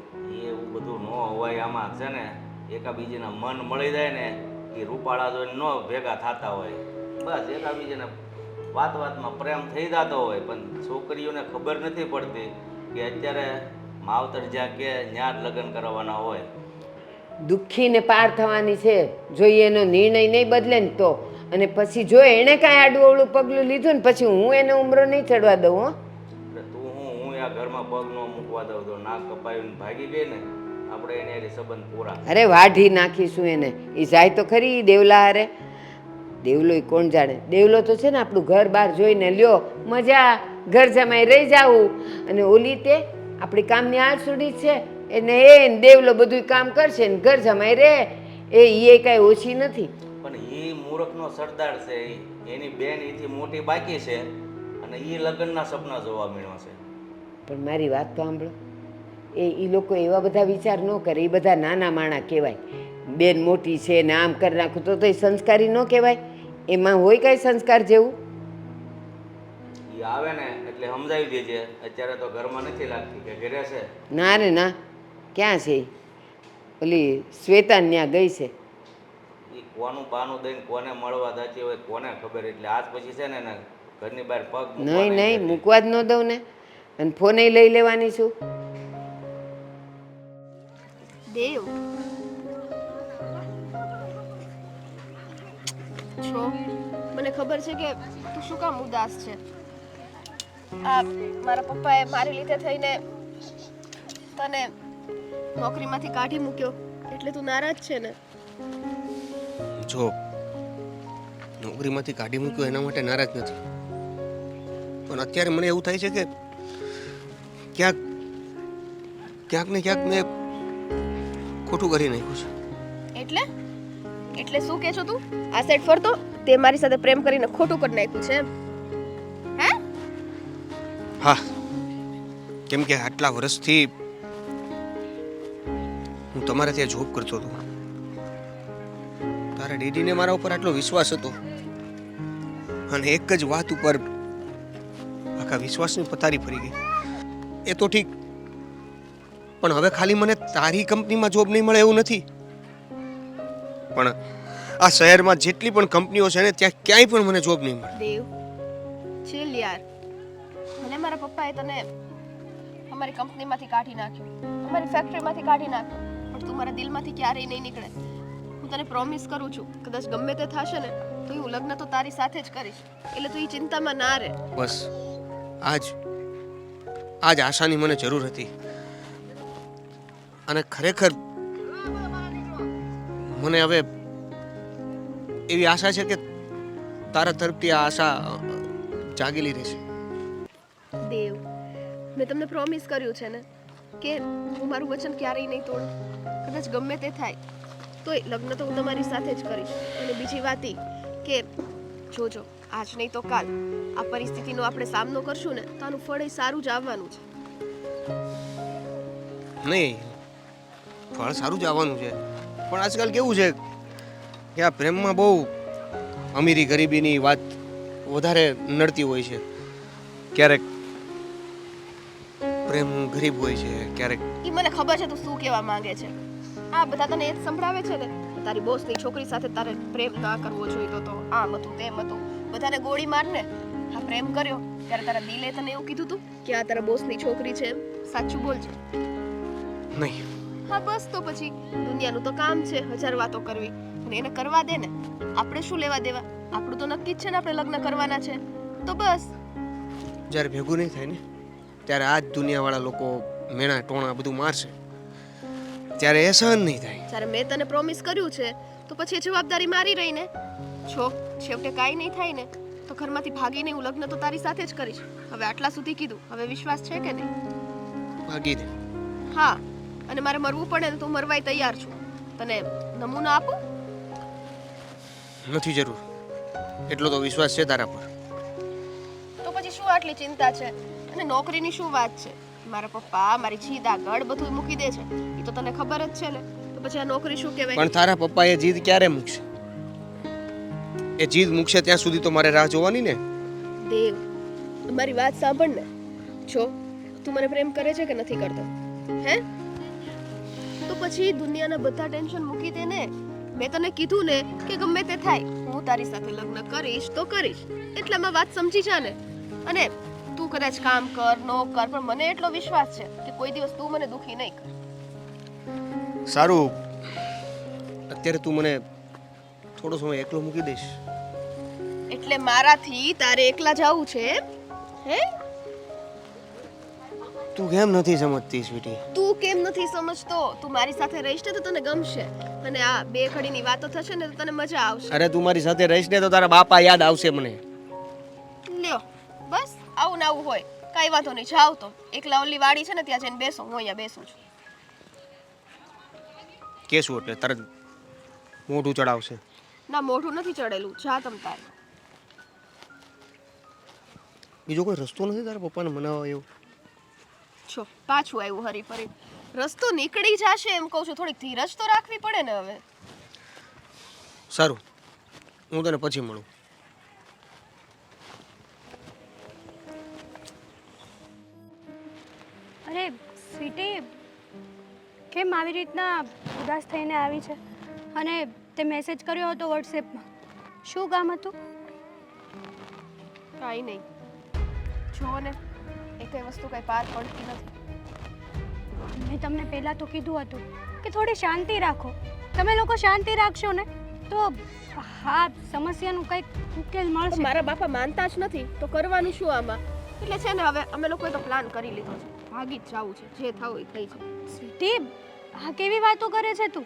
એવું બધું ન હોય. આમાં છે ને એકાબીજાના મન મળી જાય ને એ રૂપાળા જોઈને ન ભેગા થતા હોય. બસ એકાબીજાને વાતમાં પ્રેમ થઈ જતો હોય, પણ છોકરીઓને ખબર નથી પડતી કે અત્યારે માવતર જ્યાં કે ત્યાં જ લગ્ન કરવાના હોય. દુઃખીને પાર થવાની છે જો ઈ એનો નિર્ણય નહીં બદલે ને તો. અને પછી જો એણે કાંઈ આડું અવળું પગલું લીધું ને પછી હું એને ઉમરો નહીં ચડવા દઉં. હો એટલે તું હું આ ઘરમાં પગ ન મૂકવા દઉં તો નાક કપાવીને ભાગી ગઈ ને આપણે એને હારે સંબંધ પૂરા. અરે વાઢી નાખીશું એને. એ જાય તો ખરી ઈ દેવલા હારે. દેવલો ઈ કોણ જાણે? દેવલો તો છે ને આપણું ઘર બહાર જોઈને લ્યો મજા, ઘર જમાઈ રહી જાવું. અને ઓલી તે આપણી કામની આળસુડી છે એને એ દેવલો બધું કામ કરશે ને ઘર જમાઈ રહે. એ કાંઈ ઓછી નથી. પણ એ મૂર્ખનો સરદાર છે. એની બેન એથી મોટી બાકી છે અને એ લગ્નના સપના જોવા મળ્યો છે. પણ મારી વાત તો સાંભળો. એ લોકો એવા બધા વિચાર ન કરે. એ બધા નાના માણા કહેવાય. બેન મોટી છે ને આમ કરી નાખું તો એ સંસ્કારી ન કહેવાય? એમાં હોય કાંઈ સંસ્કાર જેવું? એ આવે ને એટલે સમજાવી દેજે. અત્યારે તો ઘરમાં નથી લાગતી કે ઘરે છે. ના રે ના, ક્યાં છે ઈ? ઓલી શ્વેતાન ત્યાં ગઈ છે. એ કોનું પાનું દઈને કોને મળવા જતી હોય કોને ખબર. એટલે આજ પછી છે ને એને ઘરની બહાર પગ મૂકવા નહીં નહીં, દેજે. મૂકવા જ ન દઉં ને. અને ફોને લઈ લેવાની છું. દેવ છો, મને ખબર છે કે તું શું કામ ઉદાસ છે. આ મારા પપ્પાએ મારી લીધે થઈને તને નોકરીમાંથી કાઢી મૂક્યો એટલે તું નારાજ છે ને? જો નોકરીમાંથી કાઢી મૂક્યો એના માટે નારાજ નથી, પણ અત્યારે મને એવું થાય છે કે ક્યાંક ને ક્યાંક મેં ખોટું કરી નાખ્યું છે. એટલે શું કહે છો તું? આ સેટ ફરતો તે મારી સાથે પ્રેમ કરીને ખોટું કરી નાખ્યું છે એમ? હે? હા, કેમ કે આટલા વર્ષથી હું તમારે ત્યાં જોબ કરતો હતો. તારા ડેડીને મારા ઉપર આટલો વિશ્વાસ હતો અને એક જ વાત ઉપર આખા વિશ્વાસની પથારી ફરી ગઈ. એ તો ઠીક, પણ હવે ખાલી મને તારી કંપનીમાં જોબ નહીં મળે એવું નથી, પણ આ શહેરમાં જેટલી પણ કંપનીઓ છે ને ત્યાં ક્યાંય પણ મને જોબ નહીં મળે. દેવ ચિલ યાર. મને મારા પપ્પાએ તને અમારી કંપનીમાંથી કાઢી નાખ્યો, અમારી ફેક્ટરીમાંથી કાઢી નાખ્યો, પણ તું મારા દિલમાંથી ક્યારેય નહીં નીકળે. હું તને પ્રોમિસ કરું છું, કદાચ ગમે તે થશે ને તો હું લગ્ન તો તારી સાથે જ કરીશ. એટલે તું એ ચિંતામાં ના રહે. બસ આજ આશાની મને જરૂર હતી, અને ખરેખર મને હવે એવી આશા છે કે તારા તરફથી આ આશા જાગેલી રહેશે. દેવ, મેં તમને પ્રોમિસ કર્યું છે ને કે હું મારું વચન ક્યારેય નહીં તોડું. કદાચ ગમે તે થાય તોય લગ્ન તો હું તમારી સાથે જ કરીશ. અને બીજી વાત એ કે જોજો, આજ નહીં તો કાલ આ પરિસ્થિતિનો આપણે સામનો કરશું ને તો આનું ફળ એ સારું જ આવવાનું છે. નહીં, ફળ સારું જ આવવાનું છે, પણ આજકાલ કેવું છે કે આ પ્રેમમાં બહુ અમીરી ગરીબીની વાત વધારે નડતી હોય છે. ક્યારેક પ્રેમ ગરીબ હોય છે, ક્યારેક એ મને ખબર છે તું શું કહેવા માંગે છે. આ બધા તને એ જ સંભળાવે છે ને તારી બોસની છોકરી સાથે તારે પ્રેમ ના કરવો જોઈતો તો, આમ હતું તેમ હતું. બધાને ગોળી મારને આ પ્રેમ કર્યો ત્યારે તારા દિલે તને એવું કીધું તું કે આ તારા બોસની છોકરી છે એમ? સાચું બોલજે. નહીં. હા બસ, તો પછી દુનિયાનું તો કામ છે 1000 વાતો કરવી, અને એને કરવા દે ને. આપણે શું લેવા દેવા? આપણું તો નક્કી જ છે ને આપણે લગ્ન કરવાના છે, તો બસ. જ્યારે ભેગું નહીં થાય ને ત્યારે આ જ દુનિયાવાળા લોકો મેણા ટોણા બધું મારશે, ત્યારે એ સહન નહીં થાય. જ્યારે મેં તને પ્રોમિસ કર્યું છે તો પછી એ જવાબદારી મારી રહી ને. છો છેવટે કાંઈ નહીં થાય ને તો ઘરમાંથી ભાગીને હું લગ્ન તો તારી સાથે જ કરીશ. હવે આટલા સુધી કીધું, હવે વિશ્વાસ છે કે નહીં? ભાગી દે. હા, અને મારે મરવું પડે ને તો હું મરવાય તૈયાર છું. તને નમૂનો આપું? નથી જરૂર, એટલો તો વિશ્વાસ છે તારા પર. તો પછી શું આટલી ચિંતા છે? અને નોકરીની શું વાત છે? મારા પપ્પા મારી જીદ આગળ બધું મૂકી દે છે એ તો તને ખબર જ છે ને, તો પછી આ નોકરી શું કહેવાય? પણ તારા પપ્પા એ જીદ ક્યારે મૂકશે? એ જીદ મૂકશે ત્યાં સુધી તો મારે રાહ જોવાની ને. દેવ, મારી વાત સાંભળ ને. જો તું મને પ્રેમ કરે છે કે નથી કરતો? હે? તો પછી દુનિયાના બધા ટેન્શન મૂકી દે ને. મેં તને કીધું ને કે ગમે તે થાય હું તારી સાથે લગ્ન કરીશ તો કરીશ, એટલામાં વાત સમજી જા ને. અને તું કદાચ કામ કર ન કર, પણ મને એટલો વિશ્વાસ છે કે કોઈ દિવસ તું મને દુખી નહીં કર. સારું, અત્યારે તું મને થોડો સમય એકલો મૂકી દઈશ? એટલે મારાથી તારે એકલા જવું છે એમ? હે? તું કેમ નથી સમજતી સ્વીટી? તું કેમ નથી સમજતો? તું મારી સાથે રહીશ ને તો તને ગમશે, અને આ બે ઘડીની વાતો થશે ને તો તને મજા આવશે. અરે તું મારી સાથે રહીશ ને તો તારા બાપા યાદ આવશે મને. લ્યો બસ આવું ને આવું હોય, કાંઈ વાંધો નહીં. જાવ તો એકલા ઓલી વાડી છે ને ત્યાં જઈને બેસો, હું અહીંયા બેસું છું. કેશું એટલે તરત મોઢું ચડાવશે? ના, મોઢું નથી ચડેલું. જા તમ તારે. બીજો કોઈ રસ્તો નથી તારા પપ્પાને મનાવવા એવું? છો પાછું આવ્યું હરી ફરી. રસ્તો નીકળી જશે એમ કહું છું, થોડીક ધીરજ તો રાખવી પડે ને હવે. સારું, હું તને પછી મળું. અરે સ્વીટી, કેમ આવી રીતના ઉદાસ થઈને આવી છે? અને તે મેસેજ કર્યો હતો વોટ્સએપમાં, શું કામ હતું? કાંઈ નહીં. જુઓ ને, એ કઈ વસ્તુ કઈ પાર પડતી નથી. મેં તમને પહેલાં તો કીધું હતું કે થોડી શાંતિ રાખો. તમે લોકો શાંતિ રાખશો ને તો હા સમસ્યાનું કંઈક ઉકેલ મળશે. મારા બાપા માનતા જ નથી તો કરવાનું શું આમાં? એટલે છે ને હવે અમે લોકોએ તો પ્લાન કરી લીધો છે, ભાગી જ જવું છે, જે થવું એ થઈ છે. સ્વીટી, આ કેવી વાતો કરે છે તું?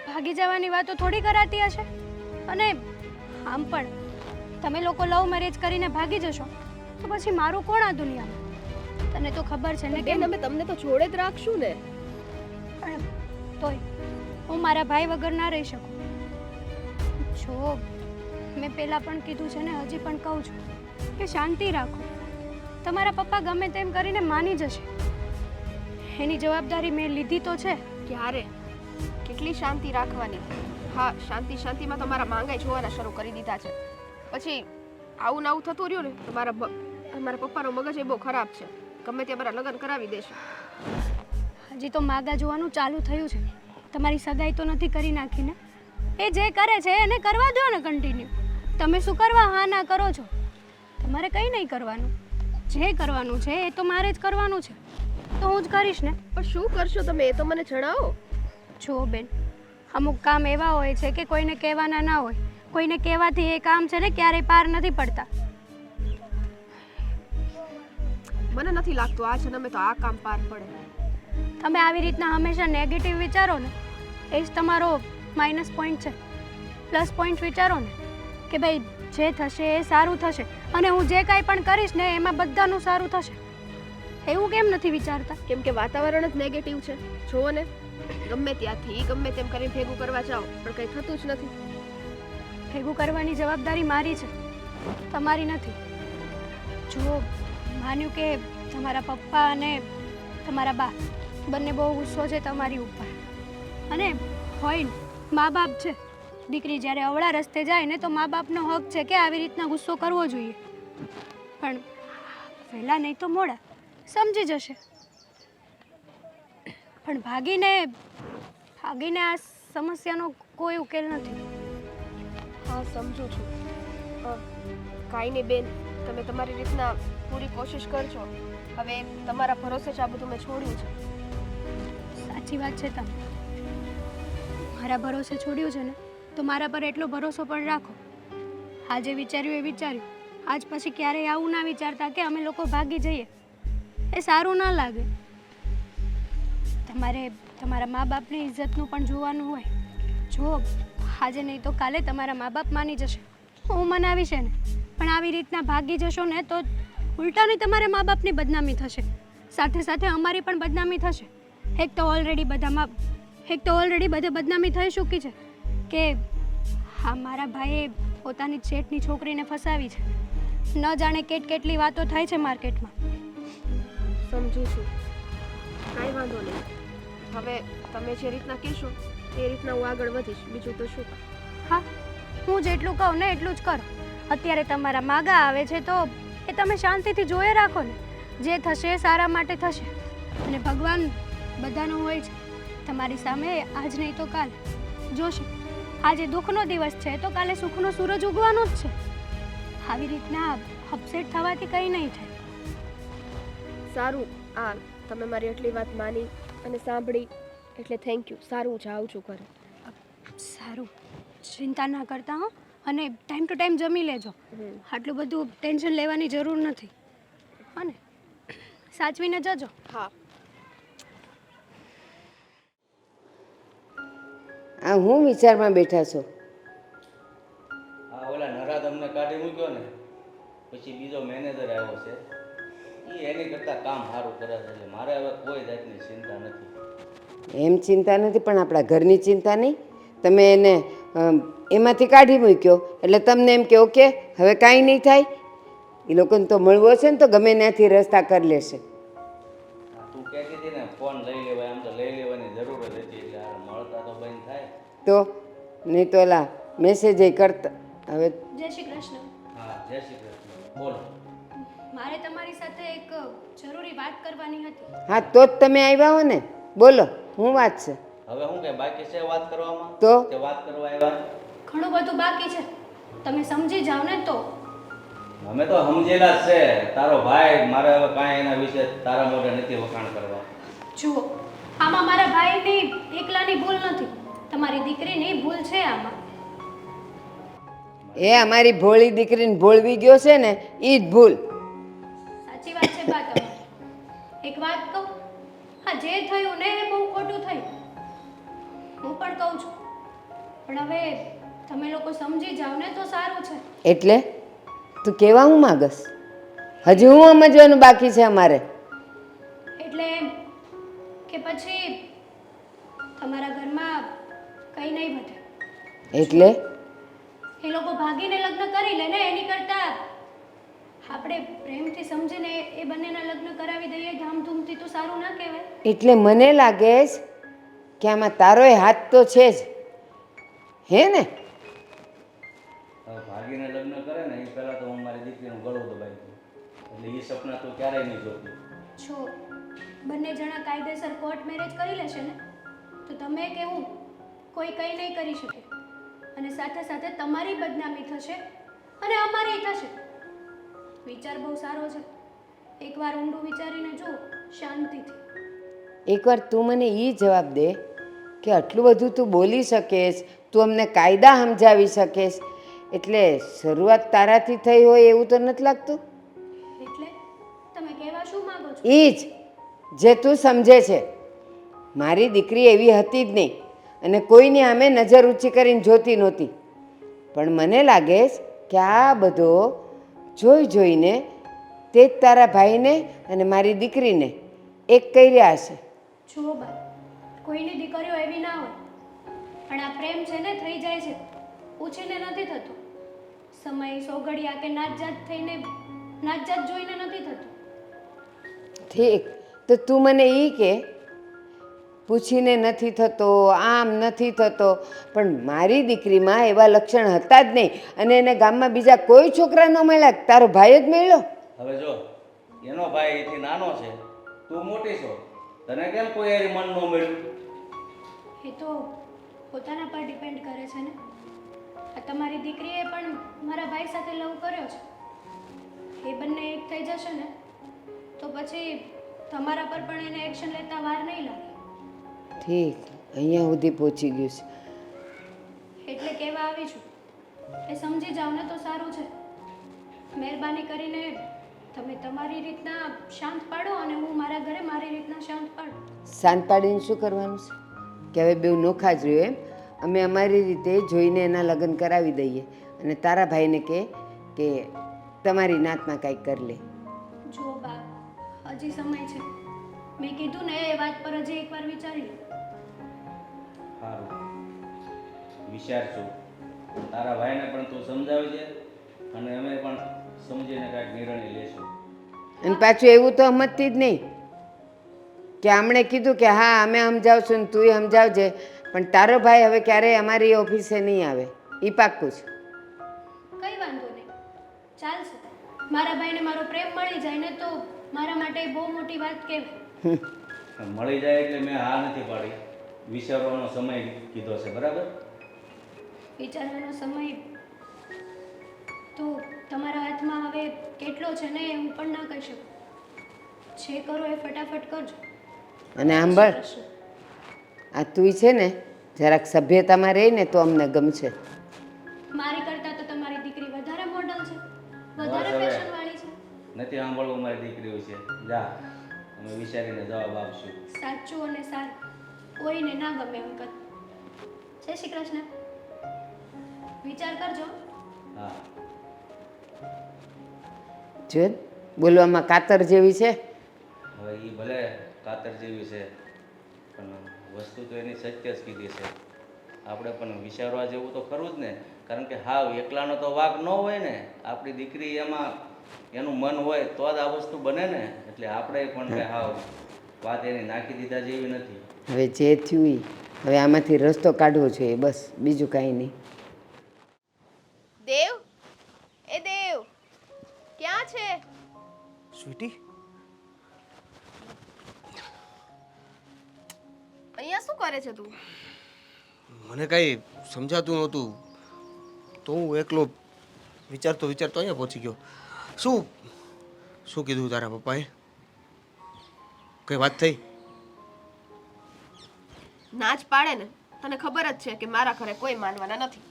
ભાગી જવાની વાતો થોડી કરાતી હશે. અને આમ પણ તમે લોકો લવ મેરેજ કરીને ભાગી જશો તો પછી મારું કોણ આ દુનિયામાં? તને તો ખબર છે ને કે બેન, અમે તમને તો જોડે જ રાખશું ને. પણ તોય હું મારા ભાઈ વગર ના રહી શકું. જો મેં પહેલાં પણ કીધું છે ને હજી પણ કહું છું કે શાંતિ રાખો. તમારા પપ્પા ગમે તેમ કરીને માની જશે, એની જવાબદારી મેં લીધી તો છે. ક્યારે? કેટલી શાંતિ રાખવાની? હા, શાંતિમાં તો મારા માંગાઈ જોવાના શરૂ કરી દીધા છે. પછી આવું ને આવું થતું રહ્યું ને તો મારા પપ્પાનો મગજ એ બહુ ખરાબ છે, ગમે તે મારા લગ્ન કરાવી દેશે. હજી તો માગા જોવાનું ચાલુ થયું છે, તમારી સગાઈ તો નથી કરી નાખીને. એ જે કરે છે એને કરવા દો ને કન્ટિન્યુ. તમે શું કરવા હા ના કરો છો? તમારે કંઈ નહીં કરવાનું. જે કરવાનું છે એ તો મારે જ કરવાનું છે, તો હું જ કરીશ ને. પણ શું કરશો તમે એ તો મને જણાવો. જુઓ બેન, અમુક કામ એવા હોય છે કે કોઈને કહેવાના ના હોય. કોઈને કહેવાથી એ કામ છે ને ક્યારેય પાર નથી પડતા. મને નથી લાગતું આ જન્મે તો આ કામ પાર પડે. તમે આવી રીતના હંમેશા નેગેટિવ વિચારો ને એ જ તમારો માઇનસ પોઈન્ટ છે. પ્લસ પોઈન્ટ વિચારો ને કે ભાઈ જે થશે એ સારું થશે, અને હું જે કાંઈ પણ કરીશ ને એમાં બધાનું સારું થશે. એવું કેમ નથી વિચારતા? કેમ કે વાતાવરણ જ નેગેટિવ છે. જુઓ ને, ગમે ત્યાંથી ગમે તેમ કરીને ભેગું કરવા જાઓ પણ કંઈ થતું જ નથી. ભેગું કરવાની જવાબદારી મારી છે, તમારી નથી. જુઓ, માન્યું કે તમારા પપ્પા અને તમારા બા બંને બહુ ગુસ્સો છે તમારી ઉપર, અને હોય ને મા બાપ છે, દીકરી જ્યારે અવળા રસ્તે જાય ને તો મા બાપનો હક છે કે આવી રીતના ગુસ્સો કરવો જોઈએ. પણ વહેલા નહીં તો મોડા સમજી જશે. પણ ભાગીને આ સમસ્યાનો કોઈ ઉકેલ નથી. હા, સમજુ છું. કાંઈ નહીં બેન, તમે તમારી રીતના પૂરી કોશિશ કરજો. હવે તમારા ભરોસે જ આ બધું મેં છોડ્યું છે. સાચી વાત છે. તમે મારા ભરોસે છોડ્યું છે ને તો મારા પર એટલો ભરોસો પણ રાખો. આજે વિચાર્યું એ વિચાર્યું, આજ પછી ક્યારેય આવું ના વિચારતા કે અમે લોકો ભાગી જઈએ. એ સારું ના લાગે. તમારે તમારા મા બાપની ઇજ્જતનું પણ જોવાનું હોય. જુઓ, આજે નહીં તો કાલે તમારા મા બાપ માની જશે, હું મનાવી છે ને. પણ આવી રીતના ભાગી જશો ને તો ઉલટાની તમારે મા બાપની બદનામી થશે, સાથે સાથે અમારી પણ બદનામી થશે. એક તો ઓલરેડી બધે બદનામી થઈ ચૂકી છે કે હા મારા ભાઈએ પોતાની શેઠની છોકરીને ફસાવી છે. ન જાણે કેટલી વાતો થાય છે માર્કેટમાં. સમજુ છું. કાંઈ વાંધો નહીં. હવે તમે જે રીતના કહેશો એ રીતના હું આગળ વધીશ. બીજું તો શું. હા, હું જેટલું કહું ને એટલું જ કરો. અત્યારે તમારા માગા આવે છે તો એ તમે શાંતિથી જોઈ રાખો ને. જે થશે એ સારા માટે થશે. અને ભગવાન બધાનો હોય છે. તમારી સામે આજ નહીં તો કાલે જોશે. આજે દુઃખનો દિવસ છે તો કાલે સુખનો સૂરજ ઉગવાનો જ છે. આવી રીતના અપસેટ થવાથી કંઈ નહીં થાય. સારું, આ તમે મારી એટલી વાત માની અને સાંભળી એટલે થેન્ક યુ. સારું, જાઉં છું ઘરે. સારું, ચિંતા ના કરતા હો. અને ટાઈમ ટુ ટાઈમ જમી લેજો. આટલું બધું ટેન્શન લેવાની જરૂર નથી. અને સાચવીને જજો. હા. આ હું વિચારમાં બેઠા છો? આ ઓલા નરાદ અમને કાઢી મૂક્યો ને પછી બીજો મેનેજર આવ્યો છે. એ એની કરતાં કામ સારું કરે છે એટલે મારે હવે કોઈ જાતની ચિંતા નથી. એમ ચિંતા નથી, પણ આપણા ઘરની ચિંતા નહીં. તમે એને એમાંથી કાઢી મૂક્યો એટલે તમને એમ કે ઓકે હવે કાંઈ નહીં થાય. એ લોકોને તો મળવો છે ને તો ગમે ત્યાંથી રસ્તા કરી લેશે. તું કહેતી હતી ને ફોન લઈ લેવાય, આમ તો લઈ લેવાની જરૂર જ હતી એટલે આ મળતા તો બંધ થાય. તો નહીં તો ઓલા મેસેજ કરતા. હવે જય શ્રી કૃષ્ણ. હા, જય શ્રી કૃષ્ણ. બોલો. મારે તમારી સાથે એક જરૂરી વાત કરવાની હતી. હા, તો જ તમે આવ્યા હો ને. બોલો, શું વાત છે? હવે શું કે બાકી છે વાત કરવામાં? તો તે વાત કરવા આવ્યા? ઘણું બધું બાકી છે. તમે સમજી જાઓ ને તો. અમે તો સમજેલા જ છે. તારો ભાઈ, મારે હવે કાંઈ એના વિશે તારા મોઢે નથી વખાણ કરવા. જુઓ, આમાં મારા ભાઈની એકલાની ભૂલ નથી. તમારી દીકરીની ભૂલ છે આમાં. એ અમારી ભોળી દીકરીને ભોળવી ગયો છે ને એ જ ભૂલ. સાચી વાત છે બા તમારી. એક વાત કહું, હા જે થયું ને એ બહુ ખોટું થયું. હું પણ કહું છું, પણ હવે તમે લોકો સમજી જાઓ ને તો સારું છે. એટલે તું કેવા હું માગસ? હજી હું સમજવાનું બાકી છે અમારે. એટલે એમ કે પછી તમારા ઘરમાં કંઈ નહીં વધે. એટલે એ લોકો ભાગીને લગ્ન કરી લે ને એની કરતા આપણે પ્રેમથી સમજીને એ બંનેના લગ્ન કરાવી દઈએ ધામધૂમથી તો સારું ના કહેવાય? એટલે મને લાગે છે કે આમાં તારોય હાથ તો છે જ, હે ને? હવે ભાગીને લગ્ન કરે ને એ પહેલાં તો હું મારી દીકરીનું ગળું દબાઈ દઉં એટલે એ સપના તું ક્યારેય નહીં જોતી. જો બંને જણા કાયદેસર કોર્ટ મેરેજ કરી લેશે ને તો તમે કે હું કોઈ કંઈ નહીં કરી શકે. અને સાથે સાથે તમારી બદનામી થશે અને અમારી થશે. વિચાર બહુ સારો છે. એકવાર ઊંડું વિચારીને જુઓ શાંતિથી. એકવાર તું મને એ જવાબ દે કે આટલું બધું તું બોલી શકીશ, તું અમને કાયદા સમજાવી શકીશ, એટલે શરૂઆત તારાથી થઈ હોય એવું તો નથી લાગતું? એટલે તમે કહેવા શું માંગો છો? એ જ જે તું સમજે છે. મારી દીકરી એવી હતી જ નહીં અને કોઈની સામે નજર ઊંચી કરીને જોતી નહોતી. પણ મને લાગે છે કે આ બધો જોઈ જોઈને તે જ તારા ભાઈને અને મારી દીકરીને એક કર્યા હશે. જુઓ બા, કોઈની દીકરીઓ એવી ના હોય, પણ આ પ્રેમ છે ને થઈ જાય છે, પૂછીને નથી થતો. સમય સોગડિયા કે નાતજાત થઈને નાતજાત જોઈને નથી થતું. ઠીક, તો તું મને એ કે પૂછીને નથી થતો, આમ નથી થતો, પણ મારી દીકરીમાં એવા લક્ષણ હતા જ નહીં અને એને ગામમાં બીજા કોઈ છોકરા ન મળ્યા, તારો ભાઈ જ મળ્યો. હવે જો એનો ભાઈ એથી નાનો છે, તું મોટી છો, તને કેમ કોઈ એની મન ન મળ્યું? એ તો પોતાના પર ડિપેન્ડ કરે છે ને. આ તમારી દીકરીએ પણ મારા ભાઈ સાથે લવ કર્યો છે. એ બંને એક થઈ જશે ને તો પછી તમારા પર પણ એને એક્શન લેતા વાર નહીં લાગે. ઠીક, અહીંયા સુધી પહોંચી ગયું છે. એટલે કહેવા આવી છું એ સમજી જાઓ ને તો સારું છે. મહેરબાની કરીને તમે તમારી રીતના શાંત પાડો અને હું મારા ઘરે મારી રીતના શાંત પાડું. શાંત પાડીને શું કરવાનું છે કે હવે બેઉ નોખા જ રહ્યો એમ? અમે અમારી રીતે જોઈને એના લગ્ન કરાવી દઈએ અને તારા ભાઈને કે તમારી નાતમાં કાંઈક કરી લે. જુઓ બા, હજી સમય છે. મેં કીધું ને એ વાત પર હજી એકવાર વિચારી લો. સારું, વિચારશું. તારા ભાઈને પણ તું સમજાવી દે અને અમે પણ સમજીને કાંઈક નિર્ણય લેશું. અને પાછું એવું તો સમજતી જ નહીં કે આમણે કીધું કે હા અમે સમજાવશું ને તુંય સમજાવજે, પણ તારો ભાઈ હવે ક્યારેય અમારી ઓફિસે નહીં આવે, એ પાક્કું છે. કઈ વાંધો નહીં, ચાલશે. મારા ભાઈને મારો પ્રેમ મળી જાય ને તો મારા માટે બહુ મોટી વાત કહેવાય. મળી જાય એટલે મેં હા નથી પાડી, વિચારવાનો સમય કીધો છે, બરાબર? વિચારવાનો સમય તો તમારા હાથમાં હવે કેટલો છે ને એ હું પણ ના કહી શકું. જે કરો એ ફટાફટ કરજો. અને સાંભળ, આ તુંય છે ને જરાક સભ્યતામાં રહી ને તો અમને ગમશે. મારી કરતાં તો તમારી દીકરી વધારે મોડલ છે, બસ વધારે હવે. ફેશન વાળી છે. નથી સાંભળવું મારી દીકરીઓ છે. જા, અમે વિચારીને જવાબ આપશું. સાચું અને સારું કોઈને ના ગમે એમ કર. જય શ્રી કૃષ્ણ. વિચાર કરજો. હા, જો ને, બોલવામાં કાતર જેવી છે. હવે એ ભલે કાતર જેવી છે, પણ વસ્તુ તો એની સત્ય જ કીધી છે. આપણે પણ વિચારવા જેવું તો ખરું જ ને, કારણ કે હાવ એકલાનો તો વાંક ન હોય ને. આપણી દીકરી એમાં એનું મન હોય તો જ આ વસ્તુ બને ને. એટલે આપણે પણ કે હાવ વાત એની નાખી દીધા જેવી નથી. હવે જે થયું ઈ, હવે આમાંથી રસ્તો કાઢવો જોઈએ, બસ બીજું કાંઈ નહીં. દેવ, એ દેવ, ક્યાં છે? સ્વીટી, અહીંયા શું કરે છે તું? મને કાંઈ સમજાતું નહોતું તો હું એકલો વિચારતો અહીંયા પહોંચી ગયો. શું કીધું તારા પપ્પાએ? કઈ વાત થઈ? ના જ પાડે ને. તને ખબર જ છે કે મારા ઘરે કોઈ માનવાના નથી.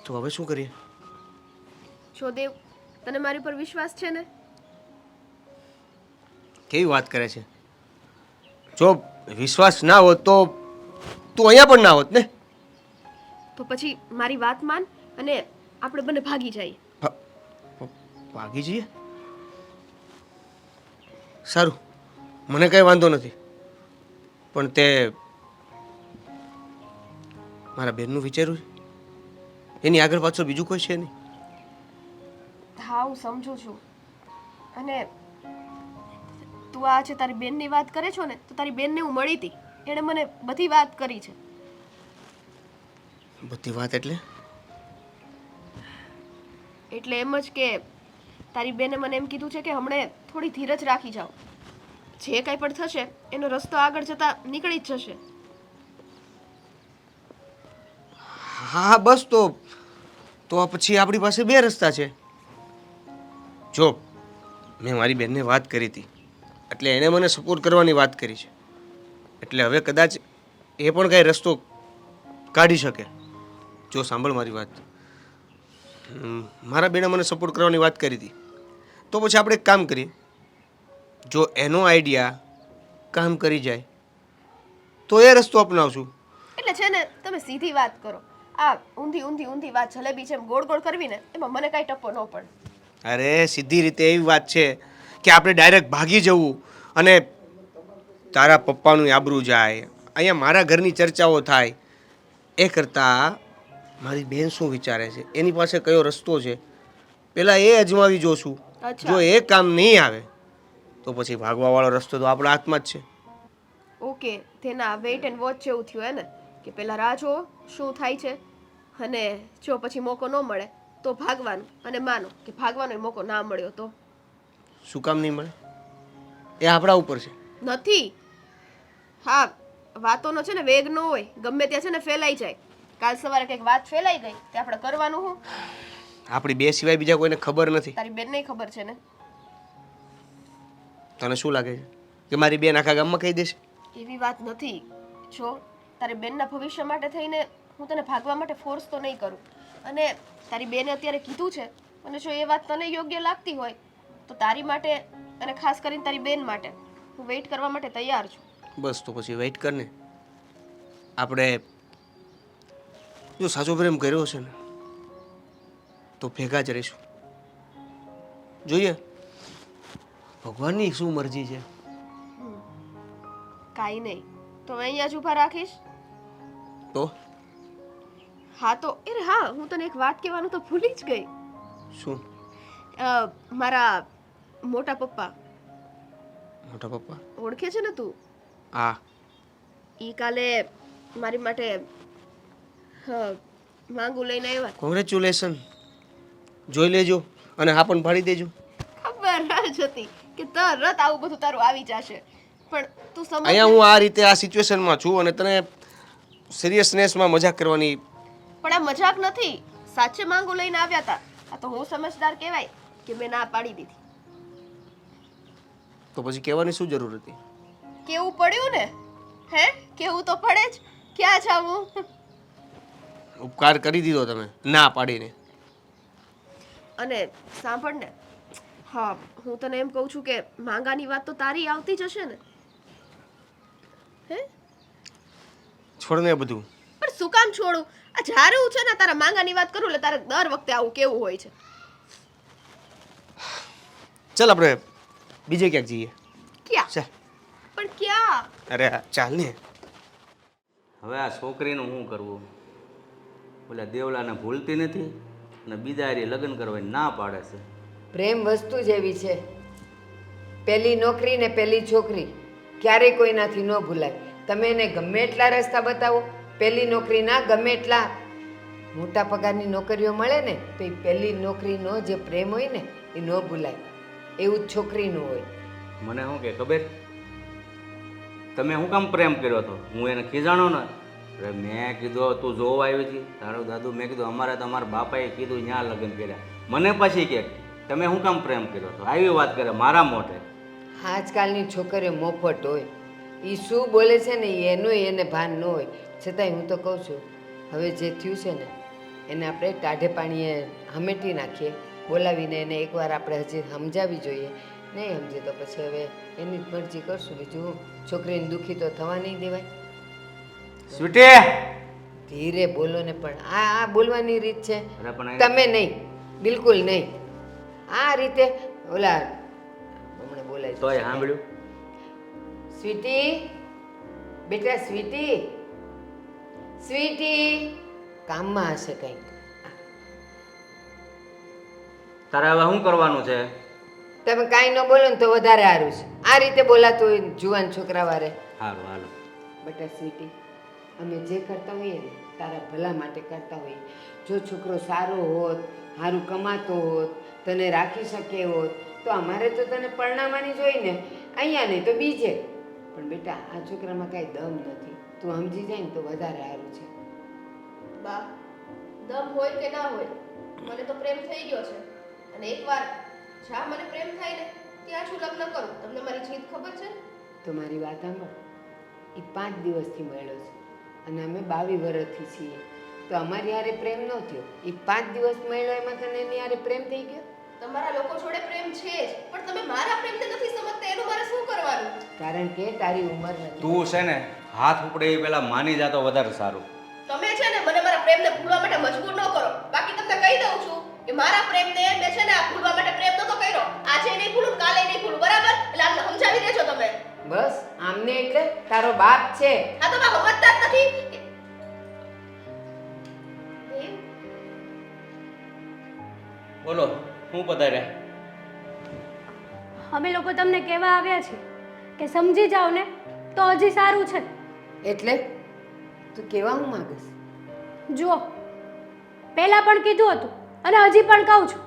તો હવે શું કરીએ? જો દેવ, તને મારી પર વિશ્વાસ છે ને? કેવી વાત કરે છે? જો વિશ્વાસ ના હોત તો તું અહીંયા પણ ના હોત ને. તો પછી મારી વાત માન અને આપણે બંને ભાગી જઈએ. ભાગી જઈએ? સારું, મને કઈ વાંધો નથી, પણ તે મારા બેનનું વિચાર્યું છે? એની આગળ પાછળ બીજું કોઈ છે નહીં? હા, હું સમજુ છું. અને તું આ છે તારી બેનની વાત કરે છો ને, તો તારી બેનને હું મળી હતી. એણે મને બધી વાત કરી છે. બધી વાત એટલે? એટલે એમ જ કે તારી બેને મને એમ કીધું છે કે હમણે થોડી ધીરજ રાખી જાઓ. જે કંઈ પણ થશે એનો રસ્તો આગળ જતા નીકળી જ જશે. હા બસ, તો પછી આપણી પાસે બે રસ્તા છે. જો મેં મારી બેનને વાત કરી હતી, એટલે એણે મને સપોર્ટ કરવાની વાત કરી છે. એટલે હવે કદાચ એ પણ કાંઈ રસ્તો કાઢી શકે. જો સાંભળ મારી વાત, મારા બેને મને સપોર્ટ કરવાની વાત કરી હતી, તો પછી આપણે એક કામ કરીએ. જો એનો આઈડિયા કામ કરી જાય તો એ રસ્તો અપનાવશું. એટલે છે ને, તમે સીધી વાત કરો. આ ઊંધી વાત જલેબી જેમ ગોળ ગોળ કરવી ને, એમાં મને કાંઈ ટપ્પો ન પડે. અરે સીધી રીતે એવી વાત છે કે આપણે ડાયરેક્ટ ભાગી જવું અને તારા પપ્પાનું આબરૂ જાય, અહીંયા મારા ઘરની ચર્ચાઓ થાય. એ કરતાં મારી બેન શું વિચારે છે, એની પાસે કયો રસ્તો છે, પહેલાં એ અજમાવી જોશું. જો એ કામ નહીં આવે તો પછી ભાગવાવાળો રસ્તો તો આપણા હાથમાં જ છે. ઓકે, તેના વેઇટ એન્ડ વોચ જેવું થયું હે ને, કે પહેલા રાહ જુઓ શું થાય છે, અને જો પછી મોકો ન મળે તો ભાગવાનું, અને માનો કે ભાગવાનો મોકો ના મળ્યો તો શું કામ નહીં મળે? એ આપણા ઉપર છે. નથી. હા, વાતોનો છે ને વેગ ન હોય, ગમે ત્યાં છે ને ફેલાઈ જાય. કાલ સવારે કંઈક વાત ફેલાઈ ગઈ તે આપણે કરવાનું હું? આપણી બે સિવાય બીજા કોઈને ખબર નથી. તારી બેનને ખબર છે ને? તને શું લાગે છે કે મારી બેન આખા ગામમાં કહી દેશે? એવી વાત નથી. જો તારી બેનના ભવિષ્ય માટે થઈને હું તને ભાગવા માટે ફોર્સ તો નહીં કરું. અને તારી બેને અત્યારે કીધું છે, અને જો એ વાત તને યોગ્ય લાગતી હોય તો તારી માટે અને ખાસ કરીને તારી બેન માટે હું વેઇટ કરવા માટે તૈયાર છું. બસ તો પછી વેઇટ કરને. આપણે જો સાચો પ્રેમ કર્યો છે ને તો ભેગા જ રહીશું. જોઈએ ભગવાનની શું મરજી છે. કાંઈ નહીં તો હવે અહીંયા જ ઊભા રાખીશ. તો હા તો અરે હા, હું તને એક વાત કહેવાનું તો ભૂલી જ ગઈ. શું? મારા મોટા પપ્પા મોટા પપ્પા ઓળખે છે ને તું? હા ઈ કાલે મારી માટે માંગુ લઈને આવ્યા. કોંગ્રેચ્યુલેશન. જોઈ લેજો અને હા પણ પાડી દેજો. ખબર જ હતી કે તરત આવું બધું તારું આવી જશે, પણ તું સમજ. અહીંયા હું આ રીતે આ સિચ્યુએશનમાં છું અને તને સિરિયસનેસમાં મજાક કરવાની. પણ આ મજાક નથી, સાચે માંગુ લઈને આવ્યા હતા. આ તો હું સમજદાર કહેવાય કે મેં ના પાડી દીધી. તો પછી કહેવાની શું જરૂર હતી? કેવું પડ્યું ને? હે, કેવું તો પડે જ. ક્યાં જાવું? ઉપકાર કરી દીધો તમે ના પાડીને. અને સાંભળ ને, હા, હું તને એમ કહું છું કે માંગાની વાત તો તારી આવતી જ હશે ને? હે, છોડ ને બધું. પણ શું કામ છોડું? આ જ્યારે હું છે ને તારા માંગાની વાત કરું એટલે તારે દર વખતે આવું કેવું હોય છે. ચાલ આપણે બીજે ક્યાંક જઈએ. ક્યાં? ચાલ. પણ ક્યાં? અરે હા, ચાલ ને. હવે આ છોકરીનું શું કરવું? ઓલા દેવલાને ભૂલતી નથી અને બીજા હારે લગ્ન કરવાની ના પાડે છે. પ્રેમ વસ્તુ જ એવી છે, પહેલી નોકરી ને પહેલી છોકરી ક્યારેય કોઈનાથી ન ભૂલાય. તમે એને ગમે એટલા રસ્તા બતાવો, પહેલી નોકરી ના ગમે એટલા મોટા પગારની નોકરીઓ મળે ને તો એ પહેલી નોકરીનો જે પ્રેમ હોય ને એ ન ભૂલાય. એવું જ છોકરીનું હોય. મને શું કે ખબર? તમે શું કામ પ્રેમ કર્યો હતો? હું એને ખીજાણો ને. અરે મેં કીધું તું જોવા આવી હતી તારો દાદુ. મેં કીધું અમારે તમારા બાપાએ કીધું ત્યાં લગ્ન કર્યા. મને પછી કે તમે શું કામ પ્રેમ કર્યો હતો? આવી વાત કરે મારા મોઢે. આજકાલની છોકરીઓ મોફટ હોય, એ શું બોલે છે ને એનું એને ભાન ન હોય. છતાંય હું તો કહું છું, હવે જે થયું છે ને એને આપણે ટાઢે પાણીએ હમેટી નાખીએ, બોલાવીને એને એકવાર આપણે હજી સમજાવી જોઈએ. નહીં સમજે તો પછી હવે એની જ મરજી કરશું. બીજું છોકરીને દુઃખી તો થવા નહીં દેવાય. સ્વીટી! ધીરે બોલો ને, પણ આ બોલવાની રીત છે. અરે પણ તમે નહીં, બિલકુલ નહીં. આ રીતે ઓલા હમણાં બોલાય છે. તોય સાંભળ્યું? સ્વીટી, બેટા સ્વીટી, સ્વીટી, કામમાં હશે કંઈક. તારે હવે શું કરવાનું છે? તમે કાંઈ ન બોલો ને તો વધારે સારું છે. આ રીતે બોલાતું હોય જુવાન છોકરા વારે. સારું હાલો. બેટા સ્વીટી, અમે જે કરતા હોઈએ ને તારા ભલા માટે કરતા હોઈએ. જો છોકરો સારો હોત, સારું કમાતો હોત, તને રાખી શકે હોત તો અમારે તો તને પરણાવવાની જ હોય ને, અહીંયા નહીં તો બીજે. પણ બેટા આ છોકરામાં કાંઈ દમ નથી. તું સમજી જાય ને તો વધારે સારું છે. બા, દમ હોય કે ના હોય, મને તો પ્રેમ થઈ ગયો છે. અને એકવાર જ્યાં મને પ્રેમ થાય ને ત્યાં છું લગ્ન કરું. તમને મારી જીત ખબર છે? તો મારી વાત સાંભળ, એ 5 દિવસથી મળ્યો છે અને અમે 22 વર્ષથી છીએ. તો અમારી હારે પ્રેમ ન થયો, એ 5 દિવસ મળ્યો એમાં તને એની હારે પ્રેમ થઈ ગયો? તમારા લોકો જોડે પ્રેમ છે જ, પણ તમે મારા પ્રેમને નથી સમજતા. એનું મારે શું કરવાનું? કારણ કે તારી ઉંમર નથી. તું છે ને હાથ ઉપડે એ પેલા માની જાતો વધારે સારું. તમે છે ને મને મારા પ્રેમને ભૂલવા માટે મજબૂર ન કરો. બાકી તમને કહી દઉં છું કે મારા પ્રેમને મેં છે ને આ ભૂલવા માટે પ્રયત્ન તો કર્યો. આજે નહીં ભૂલું, કાલે નહીં ભૂલું, બરાબર? એટલે આમને સમજાવી દેજો તમે. બસ આમને એટલે તારો બાપ છે. આ તો બા સમજતા જ નથી. બોલો શું પધાર્યા? અમે લોકો તમને કહેવા આવ્યા છીએ કે સમજી જાઓ ને તો હજી સારું છે. એટલે તું કેવા હું માંગસ? જુઓ, પહેલાં પણ કીધું હતું અને હજી પણ કહું છું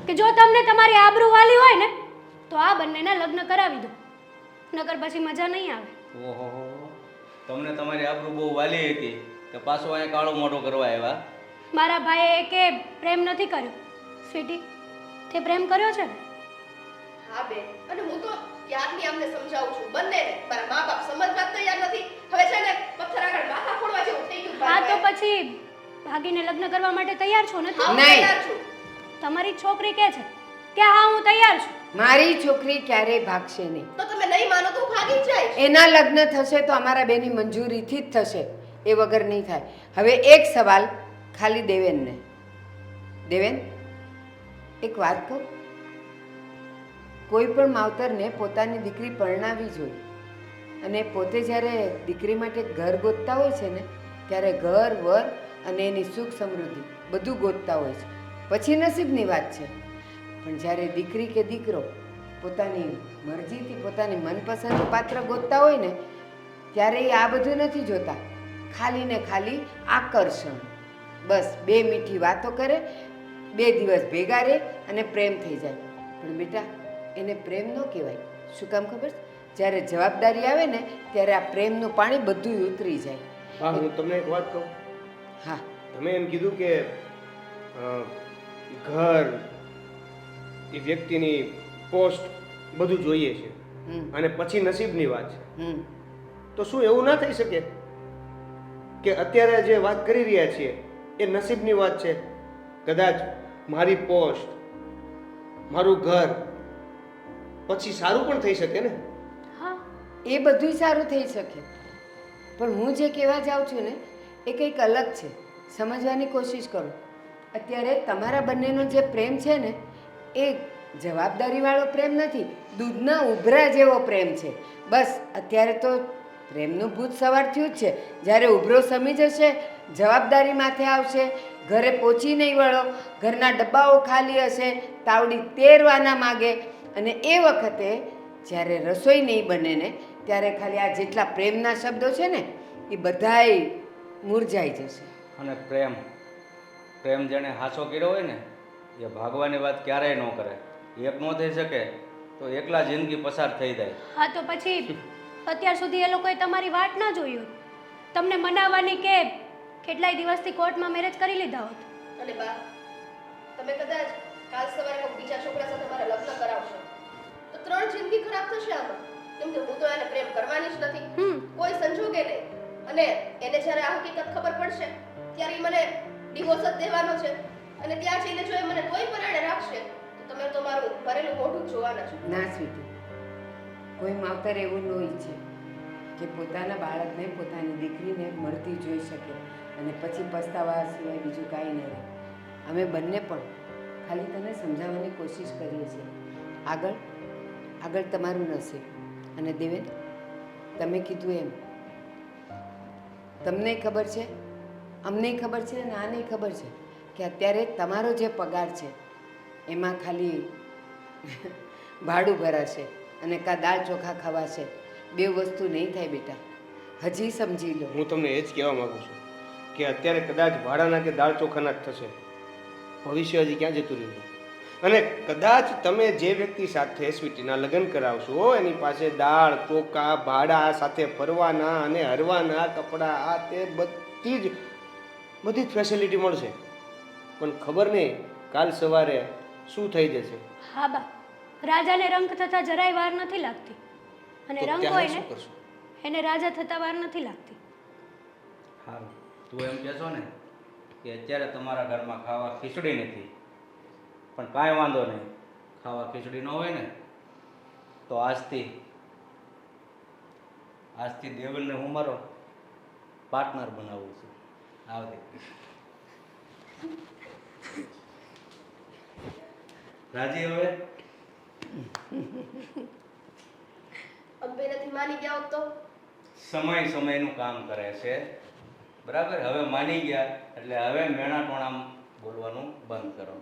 કે જો તમને તમારી આબરૂ વાલી હોય ને તો આ બંનેના લગ્ન કરાવી દો, નકર પછી મજા નહીં આવે. ઓહો, તમને તમારી આબરૂ બહુ વાલી હતી તો પાછો અહીંયા કાળો મોઢો કરવા આવ્યા. મારા ભાઈએ કે પ્રેમ નથી કર્યો. સ્વીટી, તે પ્રેમ કર્યો છે ને? હા બેન, અને હું તો ક્યારની આમને સમજાવું છું બંનેને. મારા મા બાપ સમજવા જ તૈયાર નથી. હવે છે ને પથ્થર આગળ માથા ફોડવા જેવું થઈ ગયું. હા તો પછી ભાગીને લગ્ન કરવા માટે તૈયાર છો ને? હા, હું નહીં. તૈયાર છું. તમારી છોકરી કહે છે કે હા હું તૈયાર છું. મારી છોકરી ક્યારેય ભાગશે નહીં. તો તમે નહીં માનો તો હું ભાગી જ જઈશ. એના લગ્ન થશે તો અમારા બેની મંજૂરીથી જ થશે, એ વગર નહીં થાય. હવે એક સવાલ ખાલી દેવેનને. દેવેન, એક વાત કહું, કોઈ પણ માવતરને પોતાની દીકરી પરણાવી જોઈએ અને પોતે જ્યારે દીકરી માટે ઘર ગોતતા હોય છે ને ત્યારે ઘર, વર અને એની સુખ સમૃદ્ધિ બધું ગોતતા હોય છે. પછી નસીબની વાત છે. પણ જ્યારે દીકરી કે દીકરો પોતાની મરજીથી પોતાની મનપસંદ પાત્ર ગોતતા હોય ને ત્યારે એ આ બધું નથી જોતા, ખાલી ને ખાલી આકર્ષણ. બસ 2 મીઠી વાતો કરે, 2 દિવસ ભેગા રહે અને પ્રેમ થઈ જાય. પણ બેટા એને પ્રેમ ન કહેવાય. શું કામ ખબર છે? જ્યારે જવાબદારી આવે ને ત્યારે આ પ્રેમનું પાણી બધું ઉતરી જાય. હા, હું તમને એક વાત કહું. હા, તમે એમ કીધું કે ઘર, એ વ્યક્તિની પોસ્ટ બધું જોઈએ છે અને પછી નસીબની વાત છે. તો શું એવું ના થઈ શકે કે અત્યારે જે વાત કરી રહ્યા છીએ એ નસીબની વાત છે? કદાચ મારી પોસ્ટ, મારું ઘર પછી સારું પણ થઈ શકે ને. હા, એ બધુંય સારું થઈ શકે, પણ હું જે કહેવા જાઉં છું ને એ કંઈક અલગ છે. સમજવાની કોશિશ કરો. અત્યારે તમારા બંનેનો જે પ્રેમ છે ને એ જવાબદારીવાળો પ્રેમ નથી, દૂધના ઉભરા જેવો પ્રેમ છે. બસ અત્યારે તો પ્રેમનું ભૂત સવાર થયું જ છે. જ્યારે ઉભરો સમી જશે, જવાબદારી માથે આવશે, ઘરે પહોંચી નહીં વળો, ઘરના ડબ્બાઓ ખાલી હશે, તાવડી તેરવાના માગે, અને એ વખતે જ્યારે રસોઈ નહીં બને ને ત્યારે ખાલી આ જેટલા પ્રેમના શબ્દો છે ને એ બધાય મુરઝાઈ જશે. અને પ્રેમ પ્રેમ જેણે હાસો કર્યો હોય ને એ ભાગવાની વાત ક્યારેય ન કરે. એક ન થઈ શકે તો એકલા જિંદગી પસાર થઈ જાય. હા તો પછી અત્યાર સુધી એ લોકોએ તમારી વાટ ના જોઈ હોત, તમને મનાવવાની કે કેટલાય દિવસથી કોર્ટમાં મેરેજ કરી લીધા હોત. અને બા, તમે કદાચ કાલ સવારે કોઈ બીજા છોકરા સાથે મારા લગ્ન કરાવશો તો 3 જિંદગી ખરાબ થશે આમાં. કેમ કે હું તો એને પ્રેમ કરવાની જ નથી, કોઈ સંજોગે નહીં. અને એને જ્યારે આ હકીકત ખબર પડશે ત્યારે મને ડિવોર્સ જ દેવાનો છે. અને ત્યાં જઈને જો એ મને કોઈ પરાણે રાખશે તો તમે તો મારું ભરેલું મોઢું જ જોવાના છો. ના સ્વીટી, કોઈ માવતર એવું ન ઈચ્છે કે પોતાના બાળકને, પોતાની દીકરીને મળતી જોઈ શકે અને પછી પસ્તાવા સિવાય બીજું કાંઈ ન રહે. અમે બંને પણ ખાલી તને સમજાવવાની કોશિશ કરીએ છીએ. આગળ આગળ તમારું નસીબ. અને દેવેન, તમે કીધું એમ તમને ખબર છે, અમને ખબર છે અને આને ખબર છે કે અત્યારે તમારો જે પગાર છે એમાં ખાલી ભાડું ભરાશે અને કાં દાળ ચોખા ખવાશે. 2 વસ્તુ નહીં થાય બેટા, હજી સમજી લો. હું તમને એ જ કહેવા માગું છું કે અત્યારે કદાચ ભાડાના કે દાળ ચોખાના જ થશે, ભવિષ્ય હજી ક્યાં જતું રહ્યું. અને કદાચ તમે જે વ્યક્તિ સાથે સ્વીટીના લગ્ન કરાવશો એની પાસે દાળ ચોખા, ભાડા, સાથે ફરવાના અને હરવાના કપડાં, આ તે બધી જ ફેસિલિટી મળશે. પણ ખબર નહીં કાલ સવારે શું થઈ જશે. હા બા, રાજાને રંગ થતા જરાય વાર નથી લાગતી, અને તો રંગ ત્યારે હોય શું ને કરશું? એને રાજા થતા વાર નથી લાગતી. હારું, તું એમ કહેશો ને કે અત્યારે તમારા ઘરમાં ખાવા ખીચડી નથી, પણ કાંઈ વાંધો નહીં. ખાવા ખીચડી ન હોય ને તો આજથી દેવલને હું મારો પાર્ટનર બનાવું છું. આવજે. રાજી હવે? અંબે નથી માની ગયા હોત તો સમયનું કામ કરે છે, બરાબર? હવે માની ગયા એટલે હવે મેણા ટોણામ બોલવાનું બંધ કરો.